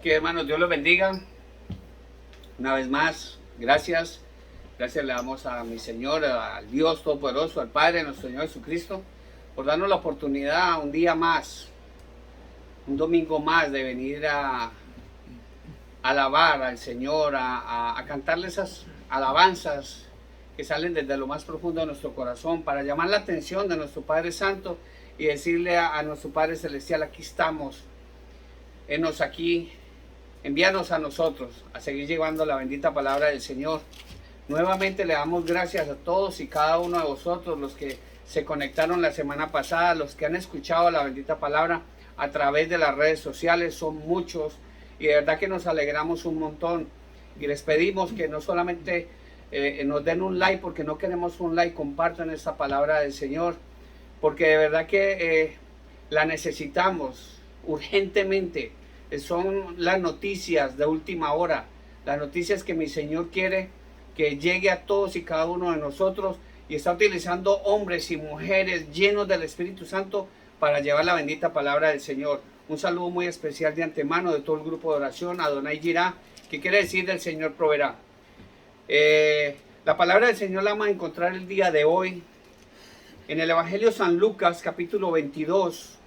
Que hermanos, Dios los bendiga. Una vez más, gracias. Gracias le damos a mi Señor, al Dios Todopoderoso, al Padre, nuestro Señor Jesucristo, por darnos la oportunidad un día más, un domingo más, de venir a alabar al Señor, a cantarle esas alabanzas que salen desde lo más profundo de nuestro corazón, para llamar la atención de nuestro Padre Santo y decirle a nuestro Padre Celestial: aquí estamos, henos aquí, envíanos a nosotros a seguir llevando la bendita palabra del Señor. Nuevamente le damos gracias a todos y cada uno de vosotros, los que se conectaron la semana pasada, los que han escuchado la bendita palabra a través de las redes sociales. Son muchos y de verdad que nos alegramos un montón, y les pedimos que no solamente nos den un like, porque no queremos un like, compartan esta palabra del Señor, porque de verdad que la necesitamos urgentemente. Son las noticias de última hora, las noticias que mi Señor quiere que llegue a todos y cada uno de nosotros, y está utilizando hombres y mujeres llenos del Espíritu Santo para llevar la bendita palabra del Señor. Un saludo muy especial de antemano de todo el grupo de oración, Adonai Jirá, que quiere decir del Señor proveerá. La palabra del Señor la vamos a encontrar el día de hoy en el Evangelio de San Lucas, capítulo 22,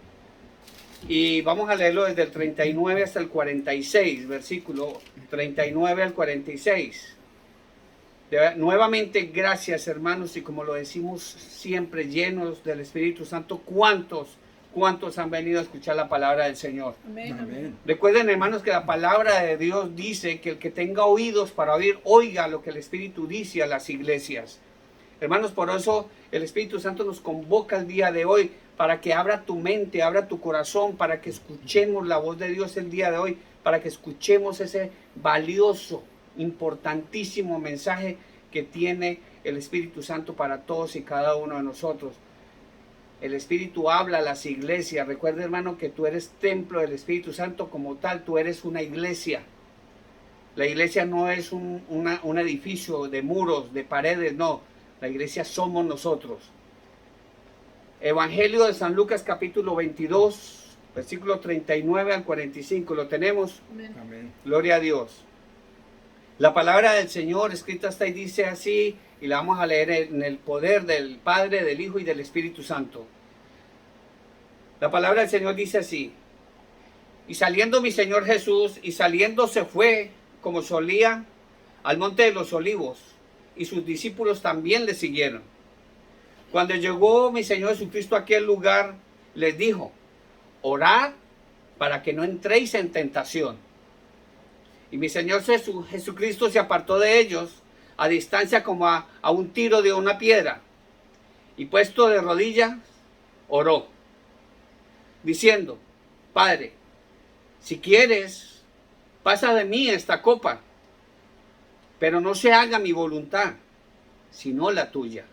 y vamos a leerlo desde el 39 hasta el 46, versículo 39 al 46. Nuevamente, gracias hermanos, y como lo decimos siempre, llenos del Espíritu Santo, ¿cuántos han venido a escuchar la palabra del Señor? Amén. Amén. Recuerden, hermanos, que la palabra de Dios dice que el que tenga oídos para oír, oiga lo que el Espíritu dice a las iglesias. Hermanos, por eso el Espíritu Santo nos convoca el día de hoy para que abra tu mente, abra tu corazón, para que escuchemos la voz de Dios el día de hoy, para que escuchemos ese valioso, importantísimo mensaje que tiene el Espíritu Santo para todos y cada uno de nosotros. El Espíritu habla a las iglesias. Recuerda, hermano, que tú eres templo del Espíritu Santo. Como tal, tú eres una iglesia. La iglesia no es un edificio de muros, de paredes, no. La iglesia somos nosotros. Evangelio de San Lucas, capítulo 22, versículo 39 al 45. ¿Lo tenemos? Amén. Amén. Gloria a Dios. La palabra del Señor escrita está y dice así, y la vamos a leer en el poder del Padre, del Hijo y del Espíritu Santo. La palabra del Señor dice así: y saliendo mi Señor Jesús, y saliendo se fue, como solía, al monte de los olivos, y sus discípulos también le siguieron. Cuando llegó mi Señor Jesucristo a aquel lugar, les dijo: orad para que no entréis en tentación. Y mi Señor Jesucristo se apartó de ellos a distancia, como a un tiro de una piedra, y puesto de rodillas, oró, diciendo: Padre, si quieres, pasa de mí esta copa, pero no se haga mi voluntad, sino la tuya.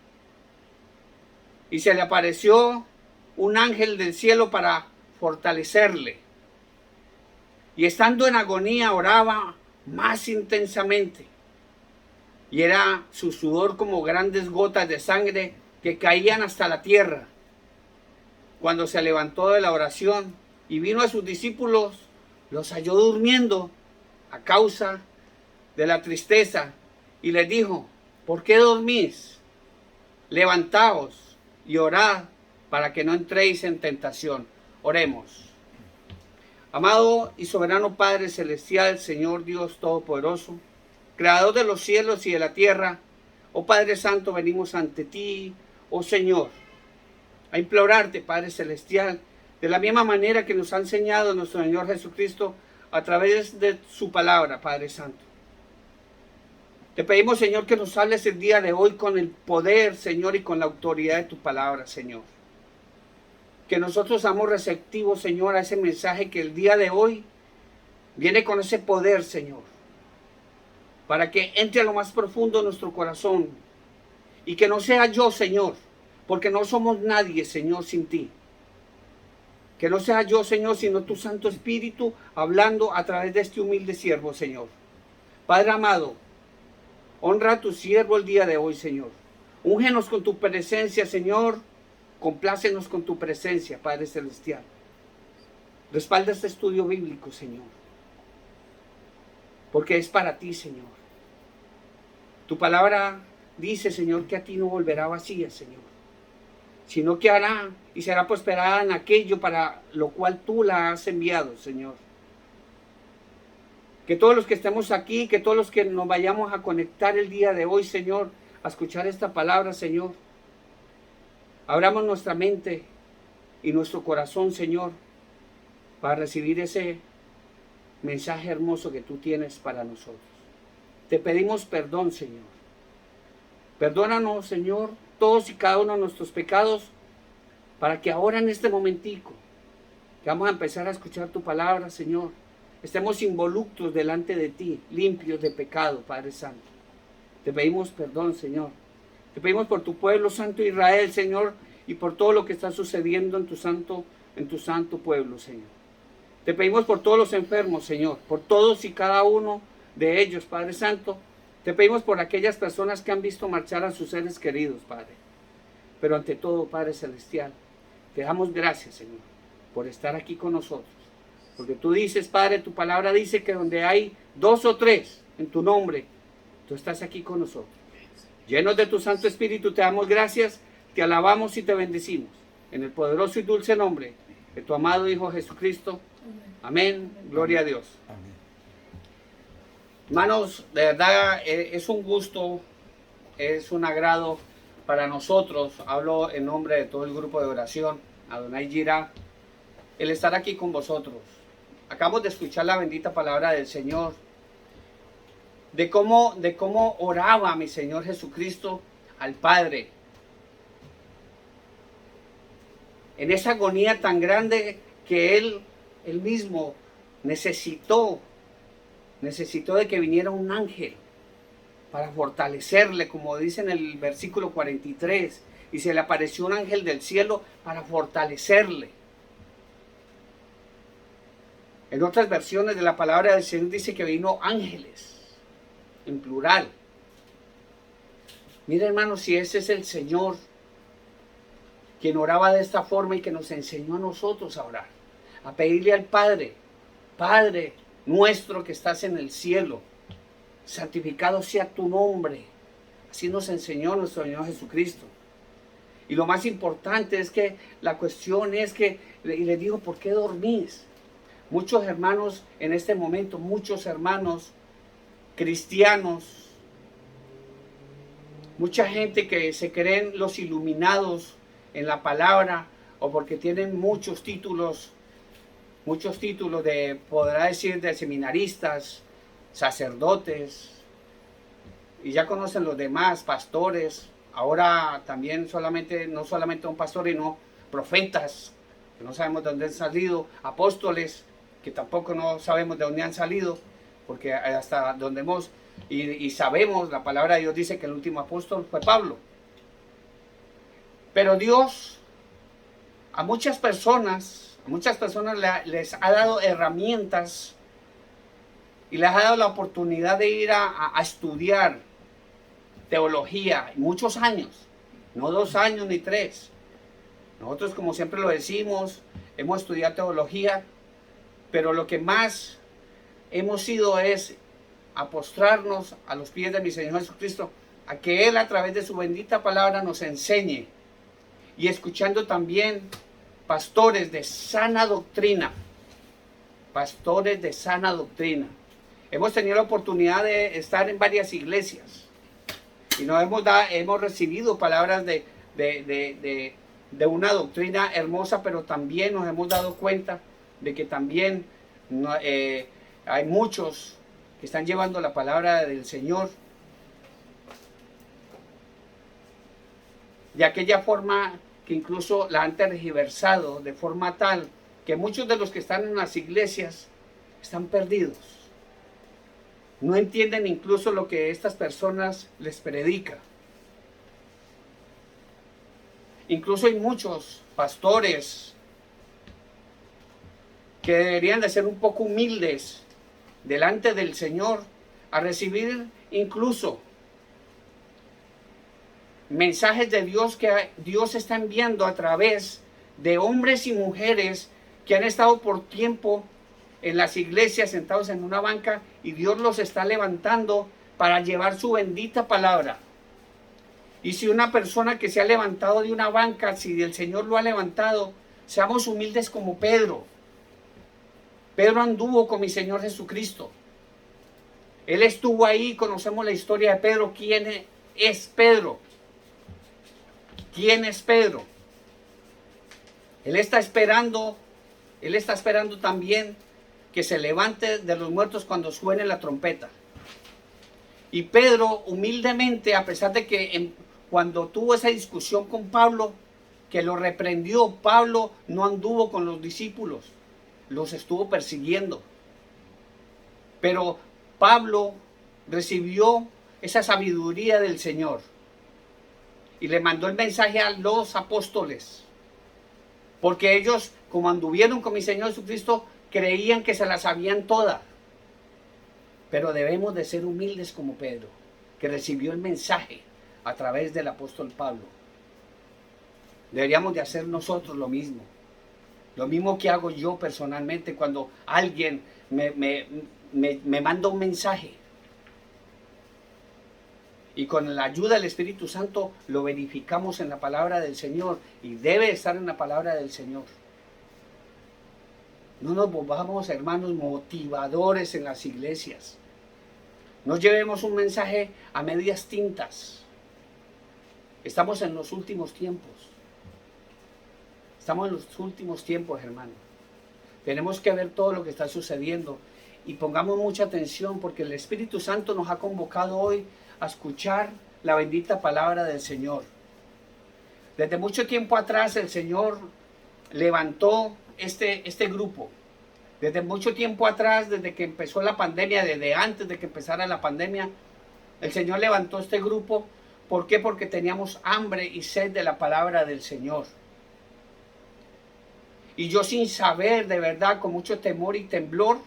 Y se le apareció un ángel del cielo para fortalecerle. Y estando en agonía oraba más intensamente. Y era su sudor como grandes gotas de sangre que caían hasta la tierra. Cuando se levantó de la oración y vino a sus discípulos, los halló durmiendo a causa de la tristeza. Y les dijo: ¿por qué dormís? Levantaos y orad para que no entréis en tentación. Oremos. Amado y soberano Padre Celestial, Señor Dios Todopoderoso, Creador de los cielos y de la tierra, oh Padre Santo, venimos ante ti, oh Señor, a implorarte, Padre Celestial, de la misma manera que nos ha enseñado nuestro Señor Jesucristo a través de su palabra, Padre Santo. Te pedimos, Señor, que nos hables el día de hoy con el poder, Señor, y con la autoridad de tu palabra, Señor. Que nosotros seamos receptivos, Señor, a ese mensaje que el día de hoy viene con ese poder, Señor, para que entre a lo más profundo de nuestro corazón, y que no sea yo, Señor, porque no somos nadie, Señor, sin ti. Que no sea yo, Señor, sino tu Santo Espíritu hablando a través de este humilde siervo, Señor. Padre amado, honra a tu siervo el día de hoy, Señor. Úngenos con tu presencia, Señor. Complácenos con tu presencia, Padre Celestial. Respalda este estudio bíblico, Señor. porque es para ti, Señor. Tu palabra dice, Señor, que a ti no volverá vacía, Señor, sino que hará y será prosperada en aquello para lo cual tú la has enviado, Señor. Que todos los que estemos aquí, que todos los que nos vayamos a conectar el día de hoy, Señor, a escuchar esta palabra, Señor, abramos nuestra mente y nuestro corazón, Señor, para recibir ese mensaje hermoso que tú tienes para nosotros. Te pedimos perdón, Señor. Perdónanos, Señor, todos y cada uno de nuestros pecados, para que ahora en este momentico, que vamos a empezar a escuchar tu palabra, Señor, estemos involucros delante de ti, limpios de pecado, Padre Santo. Te pedimos perdón, Señor. Te pedimos por tu pueblo santo Israel, Señor, y por todo lo que está sucediendo en tu santo pueblo, Señor. Te pedimos por todos los enfermos, Señor, por todos y cada uno de ellos, Padre Santo. Te pedimos por aquellas personas que han visto marchar a sus seres queridos, Padre. Pero ante todo, Padre Celestial, te damos gracias, Señor, por estar aquí con nosotros. Porque tú dices, Padre, tu palabra dice que donde hay 2 o 3 en tu nombre, tú estás aquí con nosotros. Llenos de tu Santo Espíritu, te damos gracias, te alabamos y te bendecimos. En el poderoso y dulce nombre de tu amado Hijo Jesucristo. Amén. Gloria a Dios. Amén. Hermanos, de verdad es un gusto, es un agrado para nosotros. Hablo en nombre de todo el grupo de oración, Adonai Jireh, el estar aquí con vosotros. Acabamos de escuchar la bendita palabra del Señor, de cómo oraba mi Señor Jesucristo al Padre. En esa agonía tan grande que Él mismo necesitó de que viniera un ángel para fortalecerle, como dice en el versículo 43, y se le apareció un ángel del cielo para fortalecerle. En otras versiones de la palabra del Señor dice que vino ángeles, en plural. Mira, hermanos, si ese es el Señor quien oraba de esta forma y que nos enseñó a nosotros a orar, a pedirle al Padre, Padre nuestro que estás en el cielo, santificado sea tu nombre. Así nos enseñó nuestro Señor Jesucristo. Y lo más importante es que la cuestión es que, y le digo, ¿por qué dormís? Muchos hermanos en este momento, muchos hermanos cristianos, mucha gente que se creen los iluminados en la palabra o porque tienen muchos títulos de, podrá decir, de seminaristas, sacerdotes, y ya conocen los demás, pastores, ahora también no solamente un pastor, sino profetas, que no sabemos de dónde han salido, apóstoles, que tampoco no sabemos de dónde han salido, porque hasta donde y sabemos, la palabra de Dios dice que el último apóstol fue Pablo. Pero Dios a muchas personas les ha dado herramientas y les ha dado la oportunidad de ir a estudiar teología, muchos años, no 2 años ni 3. Nosotros, como siempre lo decimos, hemos estudiado teología, pero lo que más hemos ido es a postrarnos a los pies de mi Señor Jesucristo, a que Él a través de su bendita palabra nos enseñe, y escuchando también pastores de sana doctrina, Hemos tenido la oportunidad de estar en varias iglesias y hemos recibido palabras de una doctrina hermosa, pero también nos hemos dado cuenta de que también hay muchos que están llevando la palabra del Señor de aquella forma que incluso la han tergiversado de forma tal que muchos de los que están en las iglesias están perdidos. No entienden incluso lo que estas personas les predican. Incluso hay muchos pastores que deberían de ser un poco humildes delante del Señor a recibir incluso mensajes de Dios que Dios está enviando a través de hombres y mujeres que han estado por tiempo en las iglesias sentados en una banca y Dios los está levantando para llevar su bendita palabra. Y si una persona que se ha levantado de una banca, si el Señor lo ha levantado, seamos humildes como Pedro. Pedro anduvo con mi Señor Jesucristo. Él estuvo ahí, conocemos la historia de Pedro. ¿Quién es Pedro? ¿Quién es Pedro? Él está esperando también que se levante de los muertos cuando suene la trompeta. Y Pedro, humildemente, a pesar de que cuando tuvo esa discusión con Pablo, que lo reprendió, Pablo no anduvo con los discípulos, los estuvo persiguiendo. Pero Pablo recibió esa sabiduría del Señor y le mandó el mensaje a los apóstoles, porque ellos, como anduvieron con mi Señor Jesucristo, creían que se las sabían todas. Pero debemos de ser humildes como Pedro, que recibió el mensaje a través del apóstol Pablo. Deberíamos de hacer nosotros lo mismo que hago yo personalmente cuando alguien me manda un mensaje. Y con la ayuda del Espíritu Santo lo verificamos en la palabra del Señor, y debe estar en la palabra del Señor. No nos volvamos, hermanos, motivadores en las iglesias. No llevemos un mensaje a medias tintas. Estamos en los últimos tiempos. Estamos en los últimos tiempos, hermano. Tenemos que ver todo lo que está sucediendo y pongamos mucha atención, porque el Espíritu Santo nos ha convocado hoy a escuchar la bendita palabra del Señor. Desde mucho tiempo atrás el Señor levantó este grupo. Desde mucho tiempo atrás, desde que empezó la pandemia, desde antes de que empezara la pandemia, el Señor levantó este grupo. ¿Por qué? Porque teníamos hambre y sed de la palabra del Señor. Y yo, sin saber, de verdad, con mucho temor y temblor,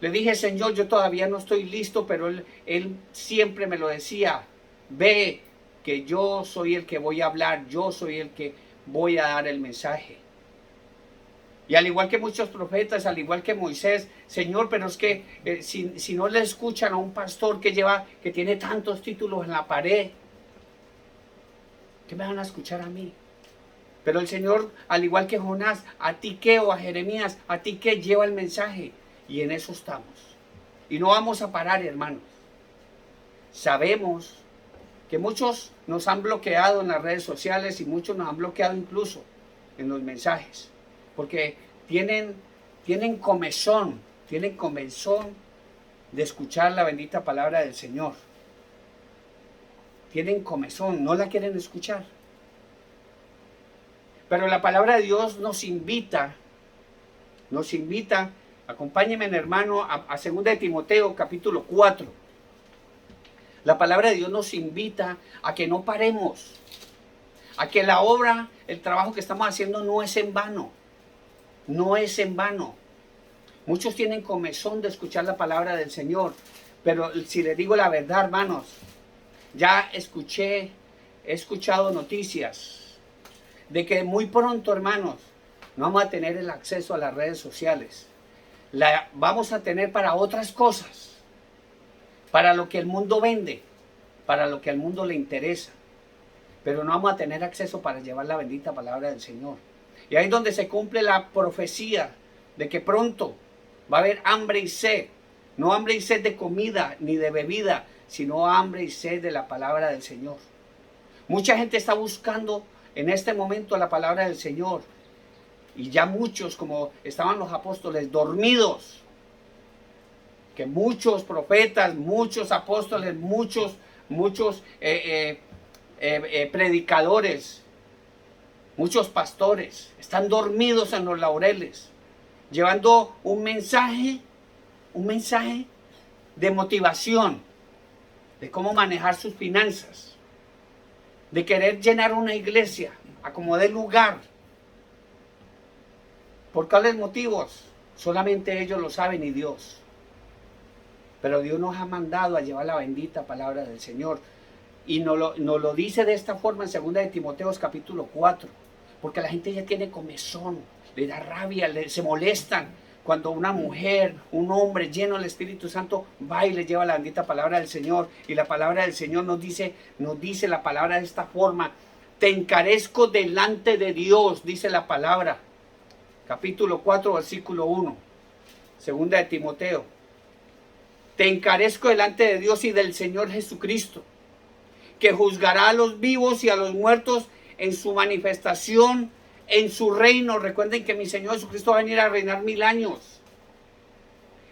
le dije: Señor, yo todavía no estoy listo, pero Él siempre me lo decía: ve, que yo soy el que voy a hablar, yo soy el que voy a dar el mensaje. Y al igual que muchos profetas, al igual que Moisés: Señor, pero es que si no le escuchan a un pastor que tiene tantos títulos en la pared, ¿qué me van a escuchar a mí? Pero el Señor, al igual que Jonás, a ti qué, o a Jeremías, a ti qué, lleva el mensaje. Y en eso estamos. Y no vamos a parar, hermanos. Sabemos que muchos nos han bloqueado en las redes sociales y muchos nos han bloqueado incluso en los mensajes, porque tienen comezón de escuchar la bendita palabra del Señor. Tienen comezón, no la quieren escuchar. Pero la palabra de Dios nos invita, acompáñenme, hermano, a 2 de Timoteo, capítulo 4. La palabra de Dios nos invita a que no paremos, a que la obra, el trabajo que estamos haciendo no es en vano. No es en vano. Muchos tienen comezón de escuchar la palabra del Señor, pero si les digo la verdad, hermanos, ya he escuchado noticias de que muy pronto, hermanos, no vamos a tener el acceso a las redes sociales. La vamos a tener para otras cosas, para lo que el mundo vende, para lo que al mundo le interesa, pero no vamos a tener acceso para llevar la bendita palabra del Señor. Y ahí es donde se cumple la profecía de que pronto va a haber hambre y sed, no hambre y sed de comida ni de bebida, sino hambre y sed de la palabra del Señor. Mucha gente está buscando en este momento la palabra del Señor, y ya muchos, como estaban los apóstoles, dormidos, que muchos profetas, muchos apóstoles, muchos predicadores, muchos pastores están dormidos en los laureles, llevando un mensaje de motivación, de cómo manejar sus finanzas, de querer llenar una iglesia a como dé lugar. ¿Por cuáles motivos? Solamente ellos lo saben y Dios. Pero Dios nos ha mandado a llevar la bendita palabra del Señor. Y nos lo dice de esta forma en 2 de Timoteo capítulo 4. Porque la gente ya tiene comezón, le da rabia, se molestan cuando una mujer, un hombre lleno del Espíritu Santo va y le lleva la bendita palabra del Señor. Y la palabra del Señor nos dice la palabra de esta forma: te encarezco delante de Dios, dice la palabra. Capítulo 4, versículo 1. Segunda de Timoteo. Te encarezco delante de Dios y del Señor Jesucristo, que juzgará a los vivos y a los muertos en su manifestación, en su reino. Recuerden que mi Señor Jesucristo va a venir a reinar 1000 años.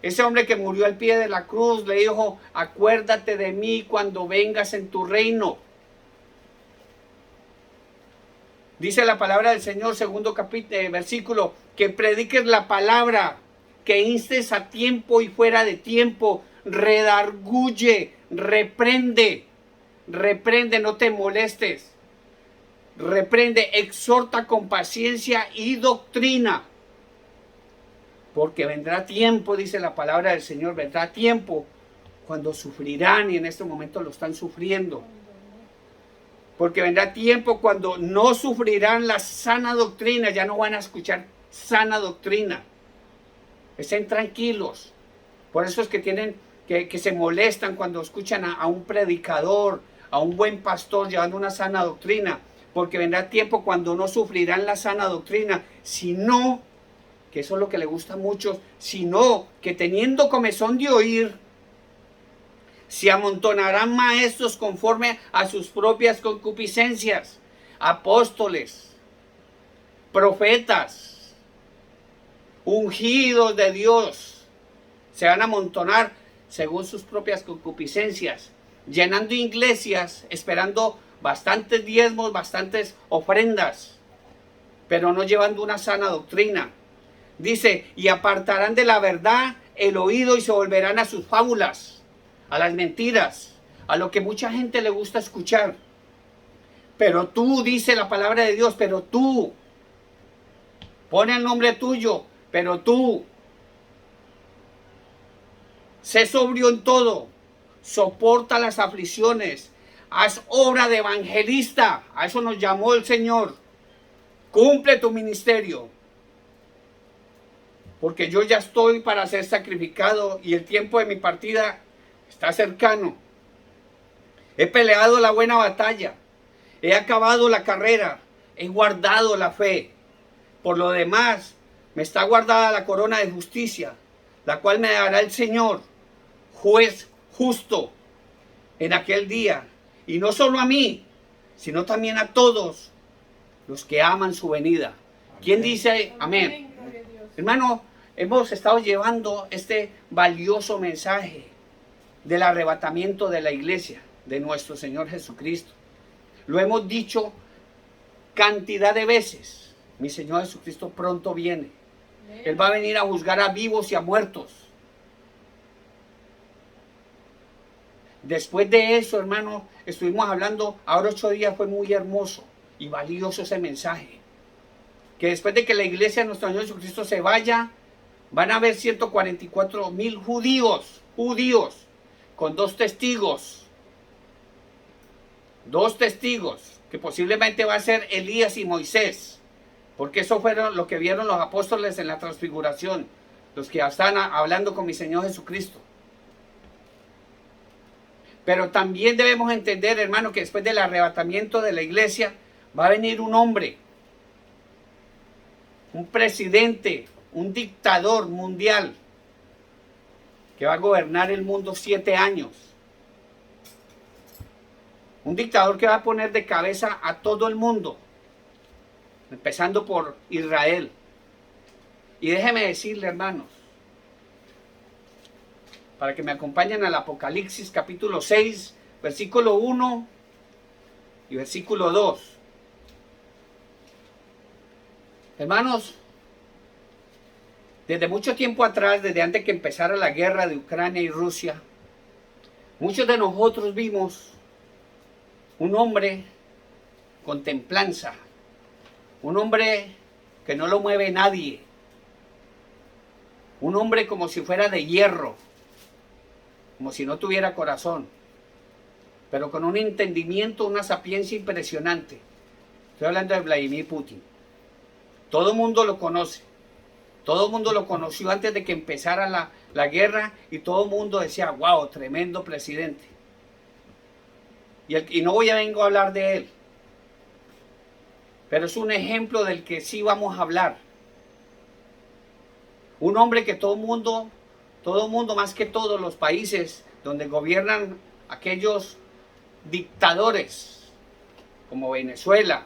Ese hombre que murió al pie de la cruz le dijo: acuérdate de mí cuando vengas en tu reino. Dice la palabra del Señor, segundo versículo, que prediques la palabra, que instes a tiempo y fuera de tiempo, redarguye, reprende, no te molestes, reprende, exhorta con paciencia y doctrina. Porque vendrá tiempo, dice la palabra del Señor, vendrá tiempo cuando sufrirán, y en este momento lo están sufriendo. Porque vendrá tiempo cuando no sufrirán la sana doctrina, ya no van a escuchar sana doctrina. Estén tranquilos. Por eso es que tienen que se molestan cuando escuchan a un predicador, a un buen pastor llevando una sana doctrina. Porque vendrá tiempo cuando no sufrirán la sana doctrina, sino, que eso es lo que le gusta a muchos, sino que teniendo comezón de oír, se amontonarán maestros conforme a sus propias concupiscencias, apóstoles, profetas, ungidos de Dios, se van a amontonar según sus propias concupiscencias, llenando iglesias, esperando bastantes diezmos, bastantes ofrendas, pero no llevando una sana doctrina. Dice, y apartarán de la verdad el oído y se volverán a sus fábulas, a las mentiras, a lo que mucha gente le gusta escuchar. Pero tú, dice la palabra de Dios, pero tú, pone el nombre tuyo, pero tú, sé sobrio en todo, soporta las aflicciones, haz obra de evangelista, a eso nos llamó el Señor, cumple tu ministerio. Porque yo ya estoy para ser sacrificado y el tiempo de mi partida está cercano. He peleado la buena batalla, he acabado la carrera, he guardado la fe. Por lo demás, me está guardada la corona de justicia, la cual me dará el Señor, juez justo, en aquel día. Y no solo a mí, sino también a todos los que aman su venida. ¿Quién dice amén? Hermano, hemos estado llevando este valioso mensaje del arrebatamiento de la iglesia de nuestro Señor Jesucristo. Lo hemos dicho cantidad de veces. Mi Señor Jesucristo pronto viene. Él va a venir a juzgar a vivos y a muertos. Después de eso, hermano, estuvimos hablando, ahora 8 días, fue muy hermoso y valioso ese mensaje. Que después de que la iglesia de nuestro Señor Jesucristo se vaya, van a haber 144,000 judíos, con 2 testigos. 2 testigos, que posiblemente va a ser Elías y Moisés. Porque eso fueron lo que vieron los apóstoles en la transfiguración, los que están hablando con mi Señor Jesucristo. Pero también debemos entender, hermano, que después del arrebatamiento de la iglesia va a venir un hombre, un presidente, un dictador mundial, que va a gobernar el mundo 7 años. Un dictador que va a poner de cabeza a todo el mundo, empezando por Israel. Y déjeme decirle, hermanos, para que me acompañen al Apocalipsis capítulo 6, versículo 1 y versículo 2. Hermanos, desde mucho tiempo atrás, desde antes que empezara la guerra de Ucrania y Rusia, muchos de nosotros vimos un hombre con templanza, un hombre que no lo mueve nadie, un hombre como si fuera de hierro, como si no tuviera corazón, pero con un entendimiento, una sapiencia impresionante. Estoy hablando de Vladimir Putin. Todo el mundo lo conoce. Todo el mundo lo conoció antes de que empezara la guerra y todo el mundo decía, wow, tremendo presidente. Y no vengo a hablar de él, pero es un ejemplo del que sí vamos a hablar. Un hombre que todo el mundo, más que todos los países donde gobiernan aquellos dictadores, como Venezuela,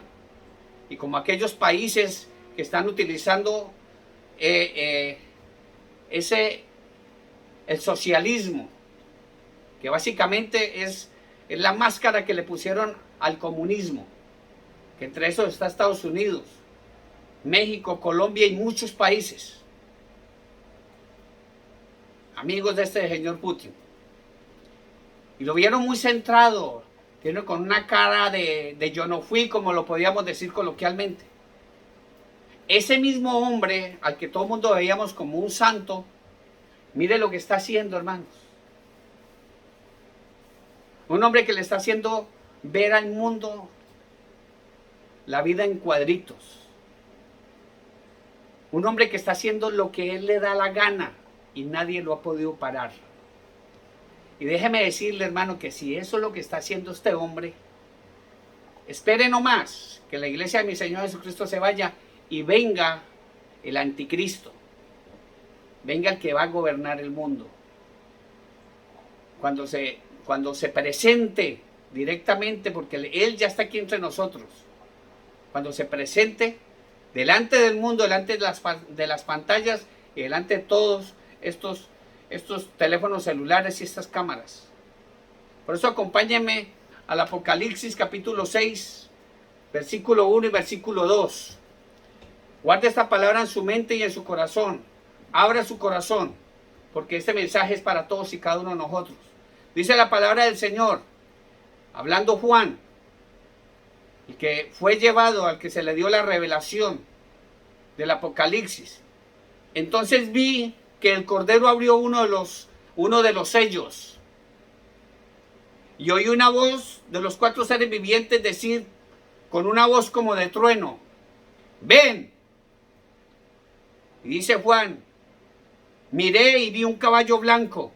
y como aquellos países que están utilizando el socialismo, que básicamente es la máscara que le pusieron al comunismo, que entre esos está Estados Unidos, México, Colombia y muchos países, amigos de este señor Putin. Y lo vieron muy centrado, con una cara de yo no fui, como lo podíamos decir coloquialmente. Ese mismo hombre al que todo el mundo veíamos como un santo, mire lo que está haciendo, hermanos. Un hombre que le está haciendo ver al mundo la vida en cuadritos. Un hombre que está haciendo lo que él le da la gana y nadie lo ha podido parar. Y déjeme decirle, hermano, que si eso es lo que está haciendo este hombre, espere nomás que la iglesia de mi Señor Jesucristo se vaya y venga el anticristo. Venga el que va a gobernar el mundo. Cuando se presente directamente, porque Él ya está aquí entre nosotros. Cuando se presente delante del mundo, delante de las pantallas y delante de todos estos teléfonos celulares y estas cámaras. Por eso acompáñenme al Apocalipsis capítulo 6, versículo 1 y versículo 2. Guarde esta palabra en su mente y en su corazón. Abra su corazón, porque este mensaje es para todos y cada uno de nosotros. Dice la palabra del Señor, hablando Juan, el que fue llevado, al que se le dio la revelación del Apocalipsis. Entonces vi que el Cordero abrió uno de los sellos. Y oí una voz de los 4 seres vivientes decir, con una voz como de trueno, ven. Y dice Juan, miré y vi un caballo blanco,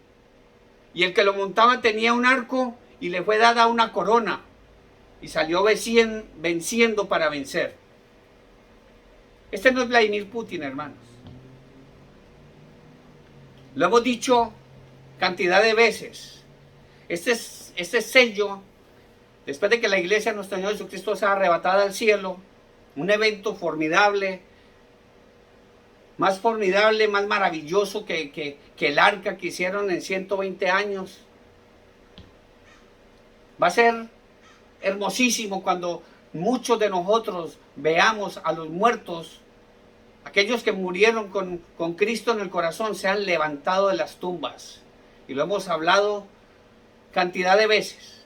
y el que lo montaba tenía un arco y le fue dada una corona, y salió venciendo para vencer. Este no es Vladimir Putin, hermanos. Lo hemos dicho cantidad de veces. Este sello, después de que la iglesia de nuestro Señor Jesucristo sea arrebatada al cielo, un evento formidable, más maravilloso que el arca que hicieron en 120 años. Va a ser hermosísimo cuando muchos de nosotros veamos a los muertos, aquellos que murieron con Cristo en el corazón, se han levantado de las tumbas. Y lo hemos hablado cantidad de veces.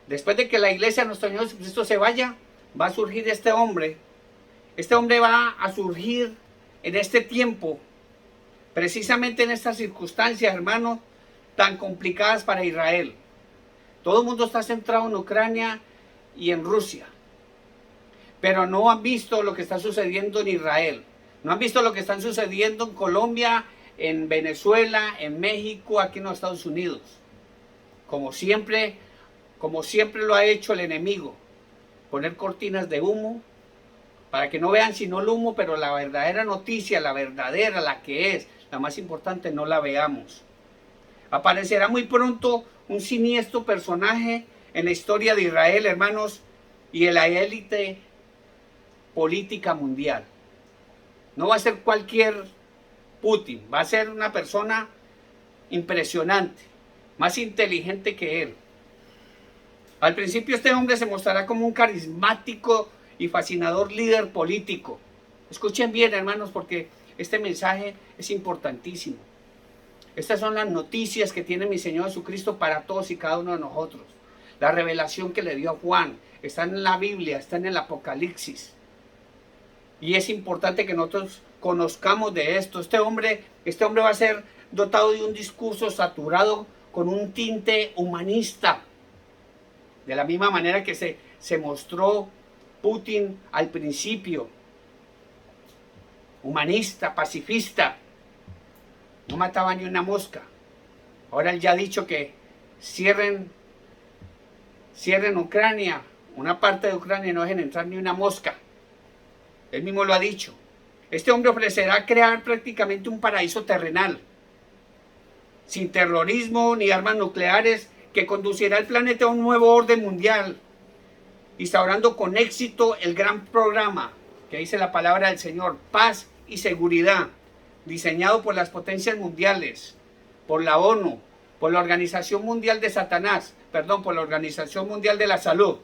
Después de que la iglesia de nuestro Señor Jesucristo se vaya, va a surgir este hombre. Este hombre va a surgir en este tiempo, precisamente en estas circunstancias, hermano, tan complicadas para Israel. Todo el mundo está centrado en Ucrania y en Rusia, pero no han visto lo que está sucediendo en Israel. No han visto lo que está sucediendo en Colombia, en Venezuela, en México, aquí en los Estados Unidos. Como siempre lo ha hecho el enemigo, poner cortinas de humo para que no vean sino el humo, pero la verdadera noticia, la verdadera, la que es, la más importante, no la veamos. Aparecerá muy pronto un siniestro personaje en la historia de Israel, hermanos, y en la élite política mundial. No va a ser cualquier Putin, va a ser una persona impresionante, más inteligente que él. Al principio este hombre se mostrará como un carismático y fascinador líder político. Escuchen bien, hermanos, porque este mensaje es importantísimo. Estas son las noticias que tiene mi Señor Jesucristo para todos y cada uno de nosotros. La revelación que le dio a Juan está en la Biblia, está en el Apocalipsis. Y es importante que nosotros conozcamos de esto. Este hombre va a ser dotado de un discurso saturado con un tinte humanista. De la misma manera que se mostró Putin al principio. humanista, pacifista. No mataba ni una mosca. Ahora él ya ha dicho que cierren Ucrania, una parte de Ucrania, y no dejen entrar ni una mosca. Él mismo lo ha dicho. Este hombre ofrecerá crear prácticamente un paraíso terrenal, sin terrorismo ni armas nucleares, que conducirá al planeta a un nuevo orden mundial, instaurando con éxito el gran programa que dice la palabra del Señor, paz y seguridad, diseñado por las potencias mundiales, por la ONU, por la Organización Mundial de Satanás, por la Organización Mundial de la Salud.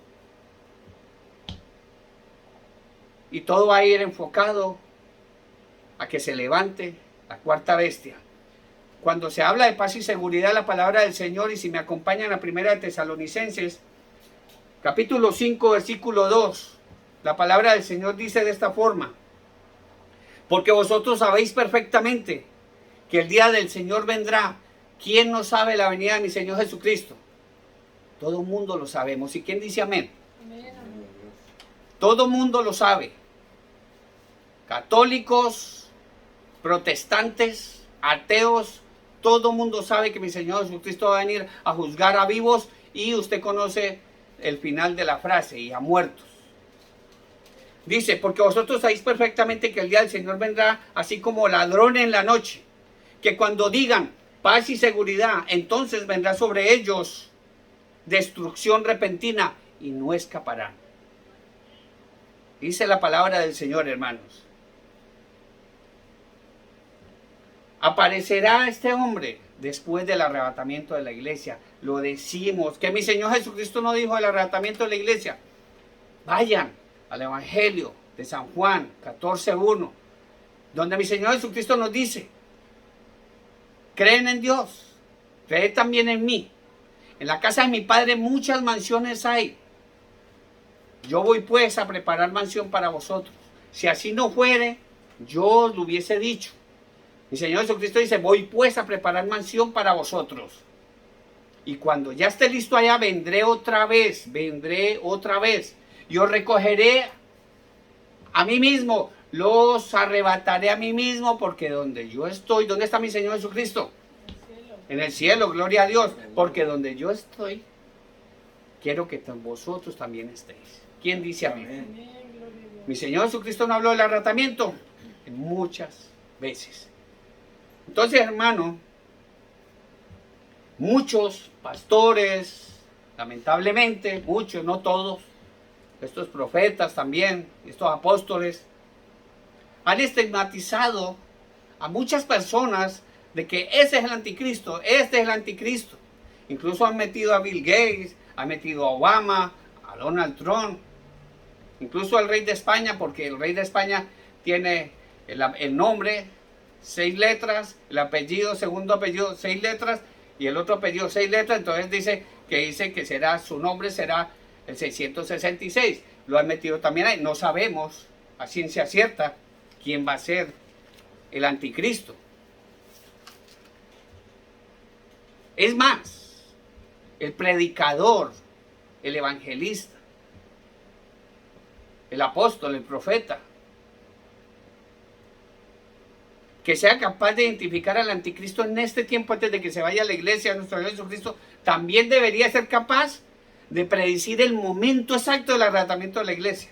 Y todo va a ir enfocado a que se levante la cuarta bestia. Cuando se habla de paz y seguridad, la palabra del Señor, y si me acompañan a Primera de Tesalonicenses, capítulo 5, versículo 2, la palabra del Señor dice de esta forma: porque vosotros sabéis perfectamente que el día del Señor vendrá. ¿Quién no sabe la venida de mi Señor Jesucristo? Todo el mundo lo sabemos. ¿Y quién dice amén? Amén. Todo el mundo lo sabe. Católicos, protestantes, ateos, todo el mundo sabe que mi Señor Jesucristo va a venir a juzgar a vivos, y usted conoce el final de la frase, y a muertos. Dice, porque vosotros sabéis perfectamente que el día del Señor vendrá así como ladrón en la noche, que cuando digan paz y seguridad, entonces vendrá sobre ellos destrucción repentina y no escaparán. Dice la palabra del Señor, hermanos. Aparecerá este hombre después del arrebatamiento de la iglesia. Lo decimos, que mi Señor Jesucristo no dijo el arrebatamiento de la iglesia. Vayan al Evangelio de San Juan 14:1, donde mi Señor Jesucristo nos dice: creen en Dios, creen también en mí. En la casa de mi Padre muchas mansiones hay. Yo voy pues a preparar mansión para vosotros. Si así no fuere, yo os lo hubiese dicho. Mi Señor Jesucristo dice: voy pues a preparar mansión para vosotros. Y cuando ya esté listo allá, vendré otra vez. Y os recogeré a mí mismo, los arrebataré a mí mismo, porque donde yo estoy, ¿dónde está mi Señor Jesucristo? En el cielo, gloria a Dios, porque donde yo estoy, quiero que vosotros también estéis. ¿Quién dice amén? Mi Señor Jesucristo no habló del arrebatamiento muchas veces. Entonces, hermano, muchos pastores, lamentablemente, muchos, no todos, estos profetas también, estos apóstoles, han estigmatizado a muchas personas de que ese es el anticristo, este es el anticristo. Incluso han metido a Bill Gates, han metido a Obama, a Donald Trump, incluso al rey de España, porque el rey de España tiene el nombre 6 letras, el apellido, segundo apellido 6 letras, y el otro apellido 6 letras. Entonces dice que será, su nombre será el 666. Lo han metido también ahí. No sabemos a ciencia cierta quién va a ser el anticristo. Es más, el predicador, el evangelista, el apóstol, el profeta, que sea capaz de identificar al anticristo en este tiempo antes de que se vaya a la iglesia, a nuestro Señor Jesucristo, también debería ser capaz de predecir el momento exacto del arrebatamiento de la iglesia.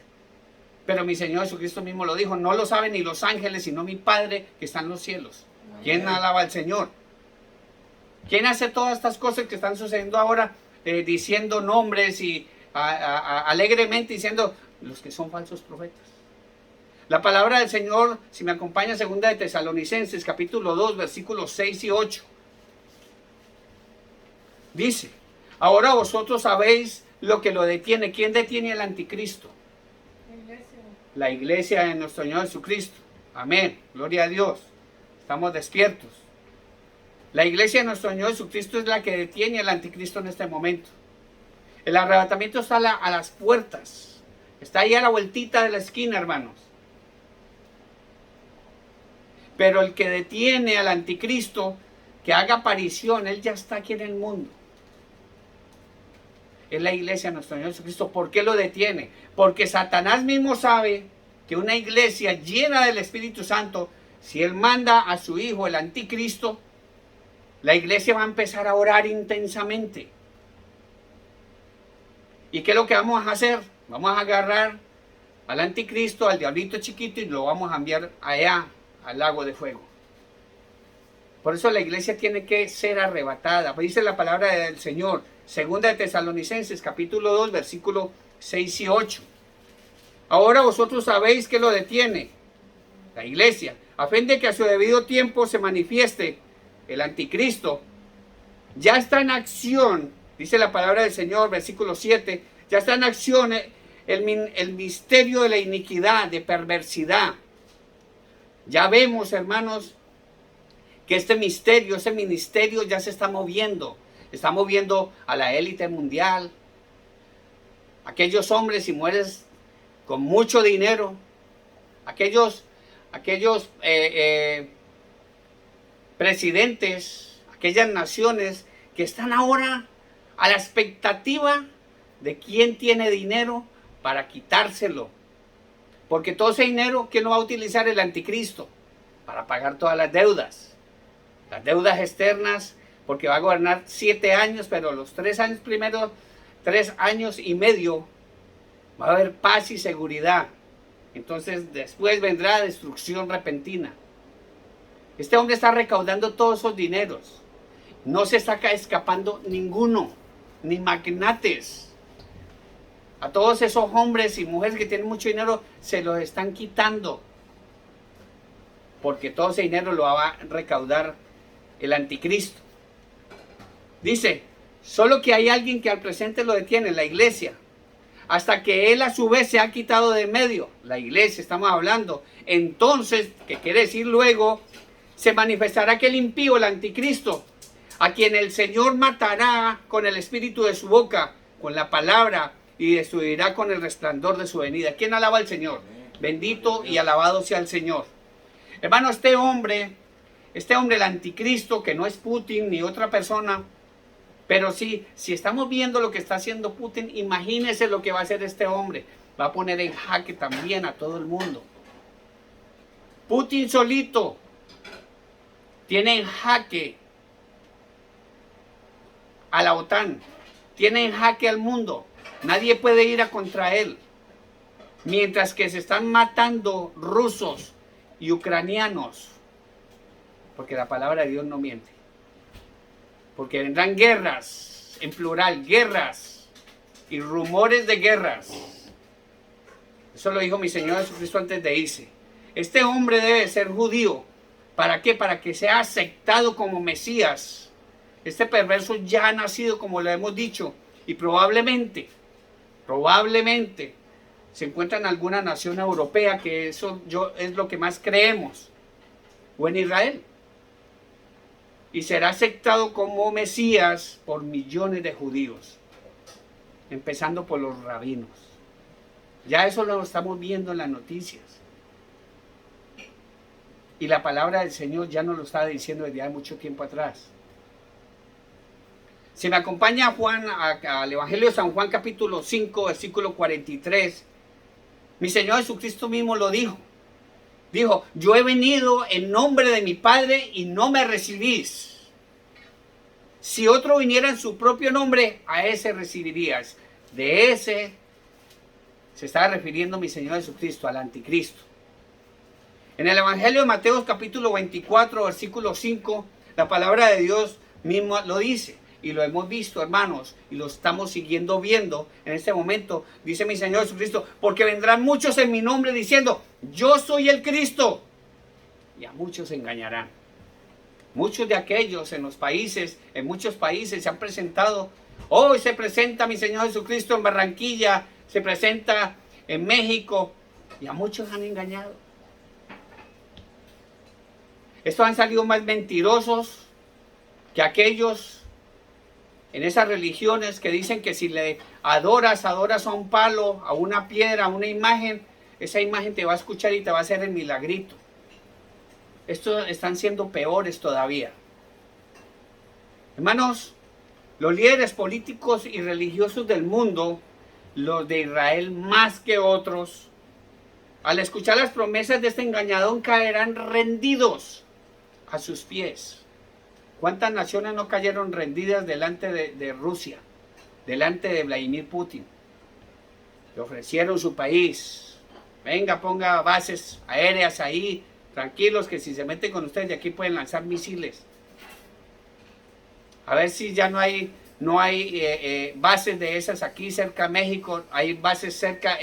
Pero mi Señor Jesucristo mismo lo dijo: no lo saben ni los ángeles, sino mi Padre que está en los cielos. ¿Quién alaba al Señor? ¿Quién hace todas estas cosas que están sucediendo ahora, diciendo nombres y alegremente diciendo los que son falsos profetas? La palabra del Señor, si me acompaña, segunda de Tesalonicenses, capítulo 2, versículos 6 y 8. Dice: ahora vosotros sabéis lo que lo detiene. ¿Quién detiene al anticristo? La iglesia de nuestro Señor Jesucristo. Amén. Gloria a Dios. Estamos despiertos. La iglesia de nuestro Señor Jesucristo es la que detiene al anticristo en este momento. El arrebatamiento está a las puertas. Está ahí a la vueltita de la esquina, hermanos. Pero el que detiene al anticristo, que haga aparición, él ya está aquí en el mundo. Es la iglesia de nuestro Señor Jesucristo. ¿Por qué lo detiene? Porque Satanás mismo sabe que una iglesia llena del Espíritu Santo, si Él manda a su hijo, el anticristo, la iglesia va a empezar a orar intensamente. ¿Y qué es lo que vamos a hacer? Vamos a agarrar al anticristo, al diablito chiquito, y lo vamos a enviar allá, al lago de fuego. Por eso la iglesia tiene que ser arrebatada. Dice la palabra del Señor, segunda de Tesalonicenses, capítulo 2, versículo 6 y 8. Ahora vosotros sabéis que lo detiene la iglesia, a fin de que a su debido tiempo se manifieste el anticristo. Ya está en acción, dice la palabra del Señor, versículo 7, ya está en acción el misterio de la iniquidad, de perversidad. Ya vemos, hermanos, que ese ministerio ya se está moviendo a la élite mundial, aquellos hombres y mujeres con mucho dinero, aquellos presidentes, aquellas naciones que están ahora a la expectativa de quién tiene dinero para quitárselo. Porque todo ese dinero, ¿quién lo va a utilizar? El anticristo, para pagar todas las deudas externas, porque va a gobernar 7 años, pero los 3 años primeros, 3 años y medio, va a haber paz y seguridad. Entonces después vendrá destrucción repentina. Este hombre está recaudando todos esos dineros. No se está escapando ninguno, ni magnates. A todos esos hombres y mujeres que tienen mucho dinero se los están quitando, porque todo ese dinero lo va a recaudar el anticristo. Dice, solo que hay alguien que al presente lo detiene, la iglesia, hasta que él a su vez se ha quitado de medio, la iglesia estamos hablando. Entonces, ¿qué quiere decir luego? Se manifestará aquel impío, el anticristo, a quien el Señor matará con el espíritu de su boca, con la palabra, y destruirá con el resplandor de su venida. ¿Quién alaba al Señor? Bendito y alabado sea el Señor. Hermano, este hombre, el anticristo, que no es Putin ni otra persona, pero sí, si estamos viendo lo que está haciendo Putin, imagínese lo que va a hacer este hombre. Va a poner en jaque también a todo el mundo. Putin solito tiene en jaque a la OTAN, tiene en jaque al mundo. Nadie puede ir a contra él. Mientras que se están matando rusos y ucranianos, porque la palabra de Dios no miente. Porque vendrán guerras, en plural, guerras y rumores de guerras. Eso lo dijo mi Señor Jesucristo antes de irse. Este hombre debe ser judío. ¿Para qué? Para que sea aceptado como Mesías. Este perverso ya ha nacido, como lo hemos dicho, y probablemente se encuentra en alguna nación europea, que eso es lo que más creemos, o en Israel. Y será aceptado como Mesías por millones de judíos, empezando por los rabinos. Ya eso lo estamos viendo en las noticias. Y la palabra del Señor ya nos lo estaba diciendo desde hace mucho tiempo atrás. Si me acompaña Juan, al Evangelio de San Juan, capítulo 5, versículo 43, mi Señor Jesucristo mismo lo dijo. Dijo, yo he venido en nombre de mi Padre y no me recibís. Si otro viniera en su propio nombre, a ese recibirías. De ese se estaba refiriendo mi Señor Jesucristo, al anticristo. En el Evangelio de Mateo, capítulo 24, versículo 5, la palabra de Dios mismo lo dice. Y lo hemos visto, hermanos, y lo estamos siguiendo viendo en este momento. Dice mi Señor Jesucristo, porque vendrán muchos en mi nombre diciendo, yo soy el Cristo. Y a muchos se engañarán. Muchos de aquellos en muchos países se han presentado. Hoy se presenta mi Señor Jesucristo en Barranquilla, se presenta en México, y a muchos han engañado. Estos han salido más mentirosos que aquellos en esas religiones que dicen que si le adoras a un palo, a una piedra, a una imagen, esa imagen te va a escuchar y te va a hacer el milagrito. Estos están siendo peores todavía. Hermanos, los líderes políticos y religiosos del mundo, los de Israel más que otros, al escuchar las promesas de este engañador, caerán rendidos a sus pies. ¿Cuántas naciones no cayeron rendidas delante de Rusia, delante de Vladimir Putin? Le ofrecieron su país. Venga, ponga bases aéreas ahí, tranquilos, que si se meten con ustedes de aquí pueden lanzar misiles. A ver si ya no hay bases de esas aquí cerca de México, hay bases cerca,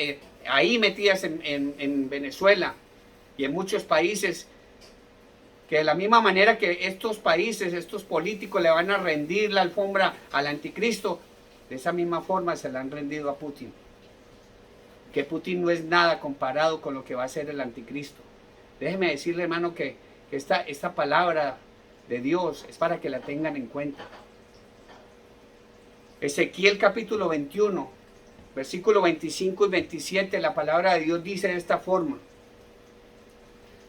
ahí metidas en Venezuela y en muchos países, que de la misma manera que estos países, estos políticos le van a rendir la alfombra al anticristo, de esa misma forma se la han rendido a Putin. Que Putin no es nada comparado con lo que va a ser el anticristo. Déjeme decirle, hermano, que esta palabra de Dios es para que la tengan en cuenta. Ezequiel capítulo 21, versículo 25 y 27, la palabra de Dios dice de esta forma: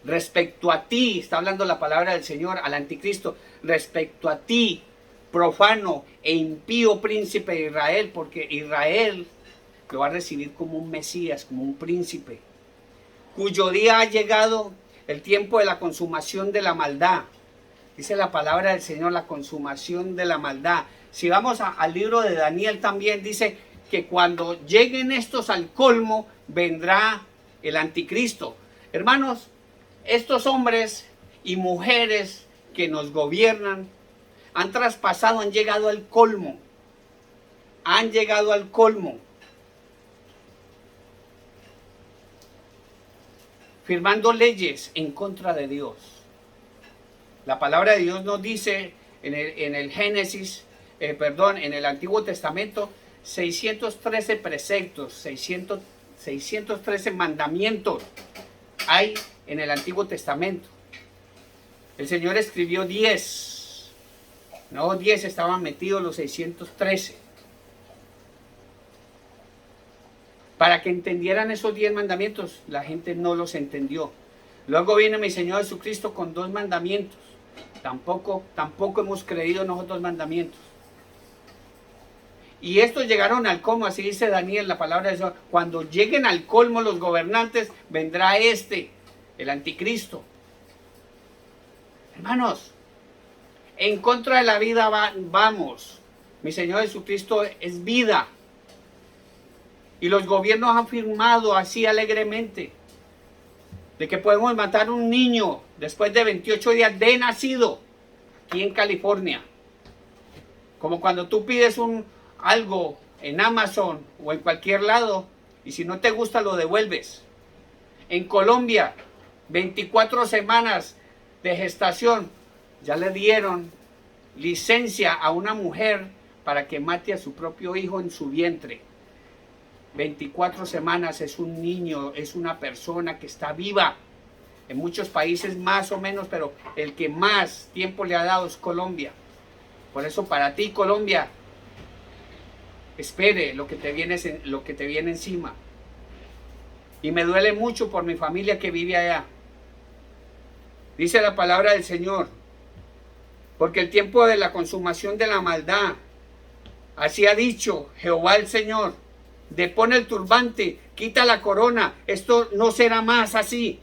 respecto a ti, está hablando la palabra del Señor al anticristo, respecto a ti, profano e impío príncipe de Israel, porque Israel lo va a recibir como un Mesías, como un príncipe, cuyo día ha llegado el tiempo de la consumación de la maldad. Dice la palabra del Señor, la consumación de la maldad. Si vamos al libro de Daniel también dice que cuando lleguen estos al colmo, vendrá el anticristo. Hermanos, estos hombres y mujeres que nos gobiernan han traspasado, han llegado al colmo. Han llegado al colmo. Firmando leyes en contra de Dios. La palabra de Dios nos dice en el Génesis, en el Antiguo Testamento, 613 preceptos, 613 mandamientos hay en el Antiguo Testamento. El Señor escribió 10, no 10 estaban metidos los 613. Para que entendieran esos 10 mandamientos, la gente no los entendió. Luego viene mi Señor Jesucristo con 2 mandamientos. Tampoco hemos creído en los 2 mandamientos. Y estos llegaron al colmo, así dice Daniel, la palabra de Dios. Cuando lleguen al colmo los gobernantes, vendrá el anticristo. Hermanos, en contra de la vida vamos. Mi Señor Jesucristo es vida. Y los gobiernos han firmado así alegremente de que podemos matar a un niño después de 28 días de nacido aquí en California. Como cuando tú pides algo en Amazon o en cualquier lado y si no te gusta lo devuelves. En Colombia, 24 semanas de gestación, ya le dieron licencia a una mujer para que mate a su propio hijo en su vientre. 24 semanas es un niño, es una persona que está viva. En muchos países más o menos, pero el que más tiempo le ha dado es Colombia. Por eso para ti, Colombia, espere lo que te viene encima. Y me duele mucho por mi familia que vive allá. Dice la palabra del Señor, porque el tiempo de la consumación de la maldad, así ha dicho Jehová el Señor, depone el turbante, quita la corona, esto no será más así.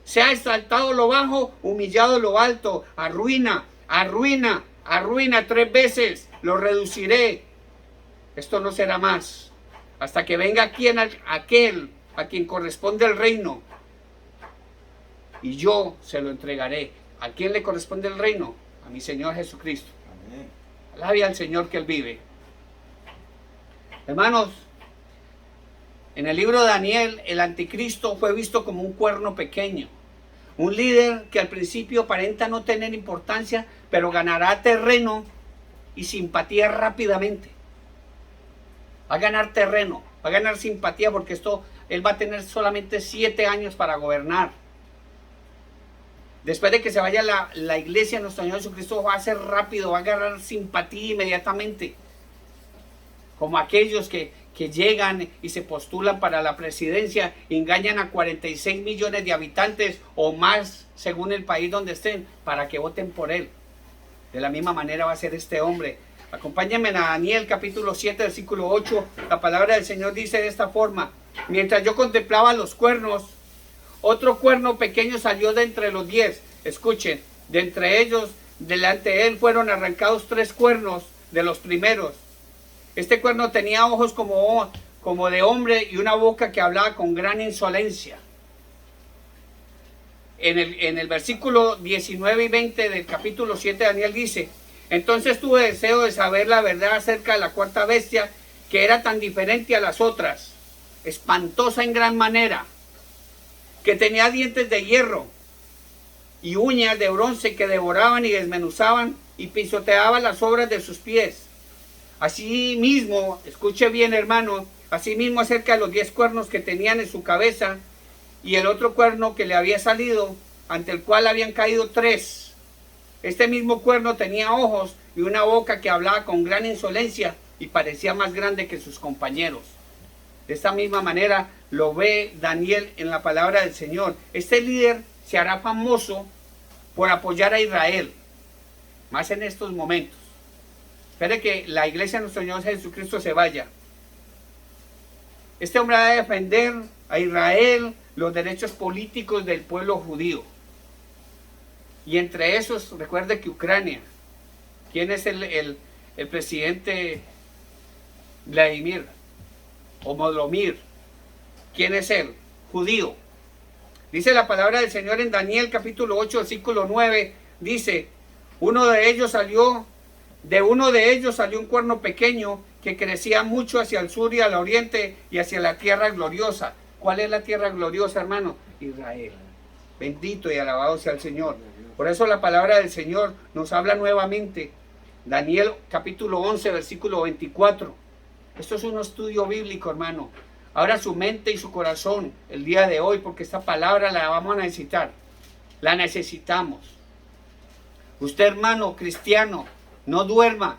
Se ha exaltado lo bajo, humillado lo alto, arruina 3 veces, lo reduciré. Esto no será más, hasta que venga aquel a quien corresponde el reino, y yo se lo entregaré. ¿A quién le corresponde el reino? A mi Señor Jesucristo. Amén. Alabe al Señor que Él vive. Hermanos, en el libro de Daniel, el anticristo fue visto como un cuerno pequeño. Un líder que al principio aparenta no tener importancia, pero ganará terreno y simpatía rápidamente. Va a ganar terreno, va a ganar simpatía porque él va a tener solamente 7 años para gobernar. Después de que se vaya la iglesia, nuestro Señor Jesucristo va a ser rápido, va a ganar simpatía inmediatamente. Como aquellos que llegan y se postulan para la presidencia, engañan a 46 millones de habitantes o más, según el país donde estén, para que voten por él. De la misma manera va a ser este hombre. Acompáñenme a Daniel capítulo 7, versículo 8. La palabra del Señor dice de esta forma: mientras yo contemplaba los cuernos, otro cuerno pequeño salió de entre los 10. Escuchen, de entre ellos, delante de él fueron arrancados 3 cuernos de los primeros. Este cuerno tenía ojos como de hombre y una boca que hablaba con gran insolencia. En el versículo 19 y 20 del capítulo 7 Daniel dice: entonces tuve deseo de saber la verdad acerca de la cuarta bestia, que era tan diferente a las otras, espantosa en gran manera, que tenía dientes de hierro y uñas de bronce que devoraban y desmenuzaban y pisoteaban las obras de sus pies. Asimismo, escuche bien, hermano, asimismo acerca de los 10 cuernos que tenían en su cabeza y el otro cuerno que le había salido, ante el cual habían caído 3. Este mismo cuerno tenía ojos y una boca que hablaba con gran insolencia y parecía más grande que sus compañeros. De esta misma manera lo ve Daniel en la palabra del Señor. Este líder se hará famoso por apoyar a Israel, más en estos momentos. Espere que la iglesia de nuestro Señor Jesucristo se vaya. Este hombre va a defender a Israel, los derechos políticos del pueblo judío. Y entre esos, recuerde que Ucrania, ¿quién es el presidente Vladimir o Modomir? ¿Quién es él? Judío. Dice la palabra del Señor en Daniel capítulo 8, versículo 9, dice: de uno de ellos salió un cuerno pequeño que crecía mucho hacia el sur y al oriente y hacia la tierra gloriosa. ¿Cuál es la tierra gloriosa, hermano? Israel. Bendito y alabado sea el Señor. Por eso la palabra del Señor nos habla nuevamente. Daniel capítulo 11, versículo 24. Esto es un estudio bíblico, hermano. Abra su mente y su corazón el día de hoy, porque esta palabra la vamos a necesitar. La necesitamos. Usted, hermano cristiano, no duerma.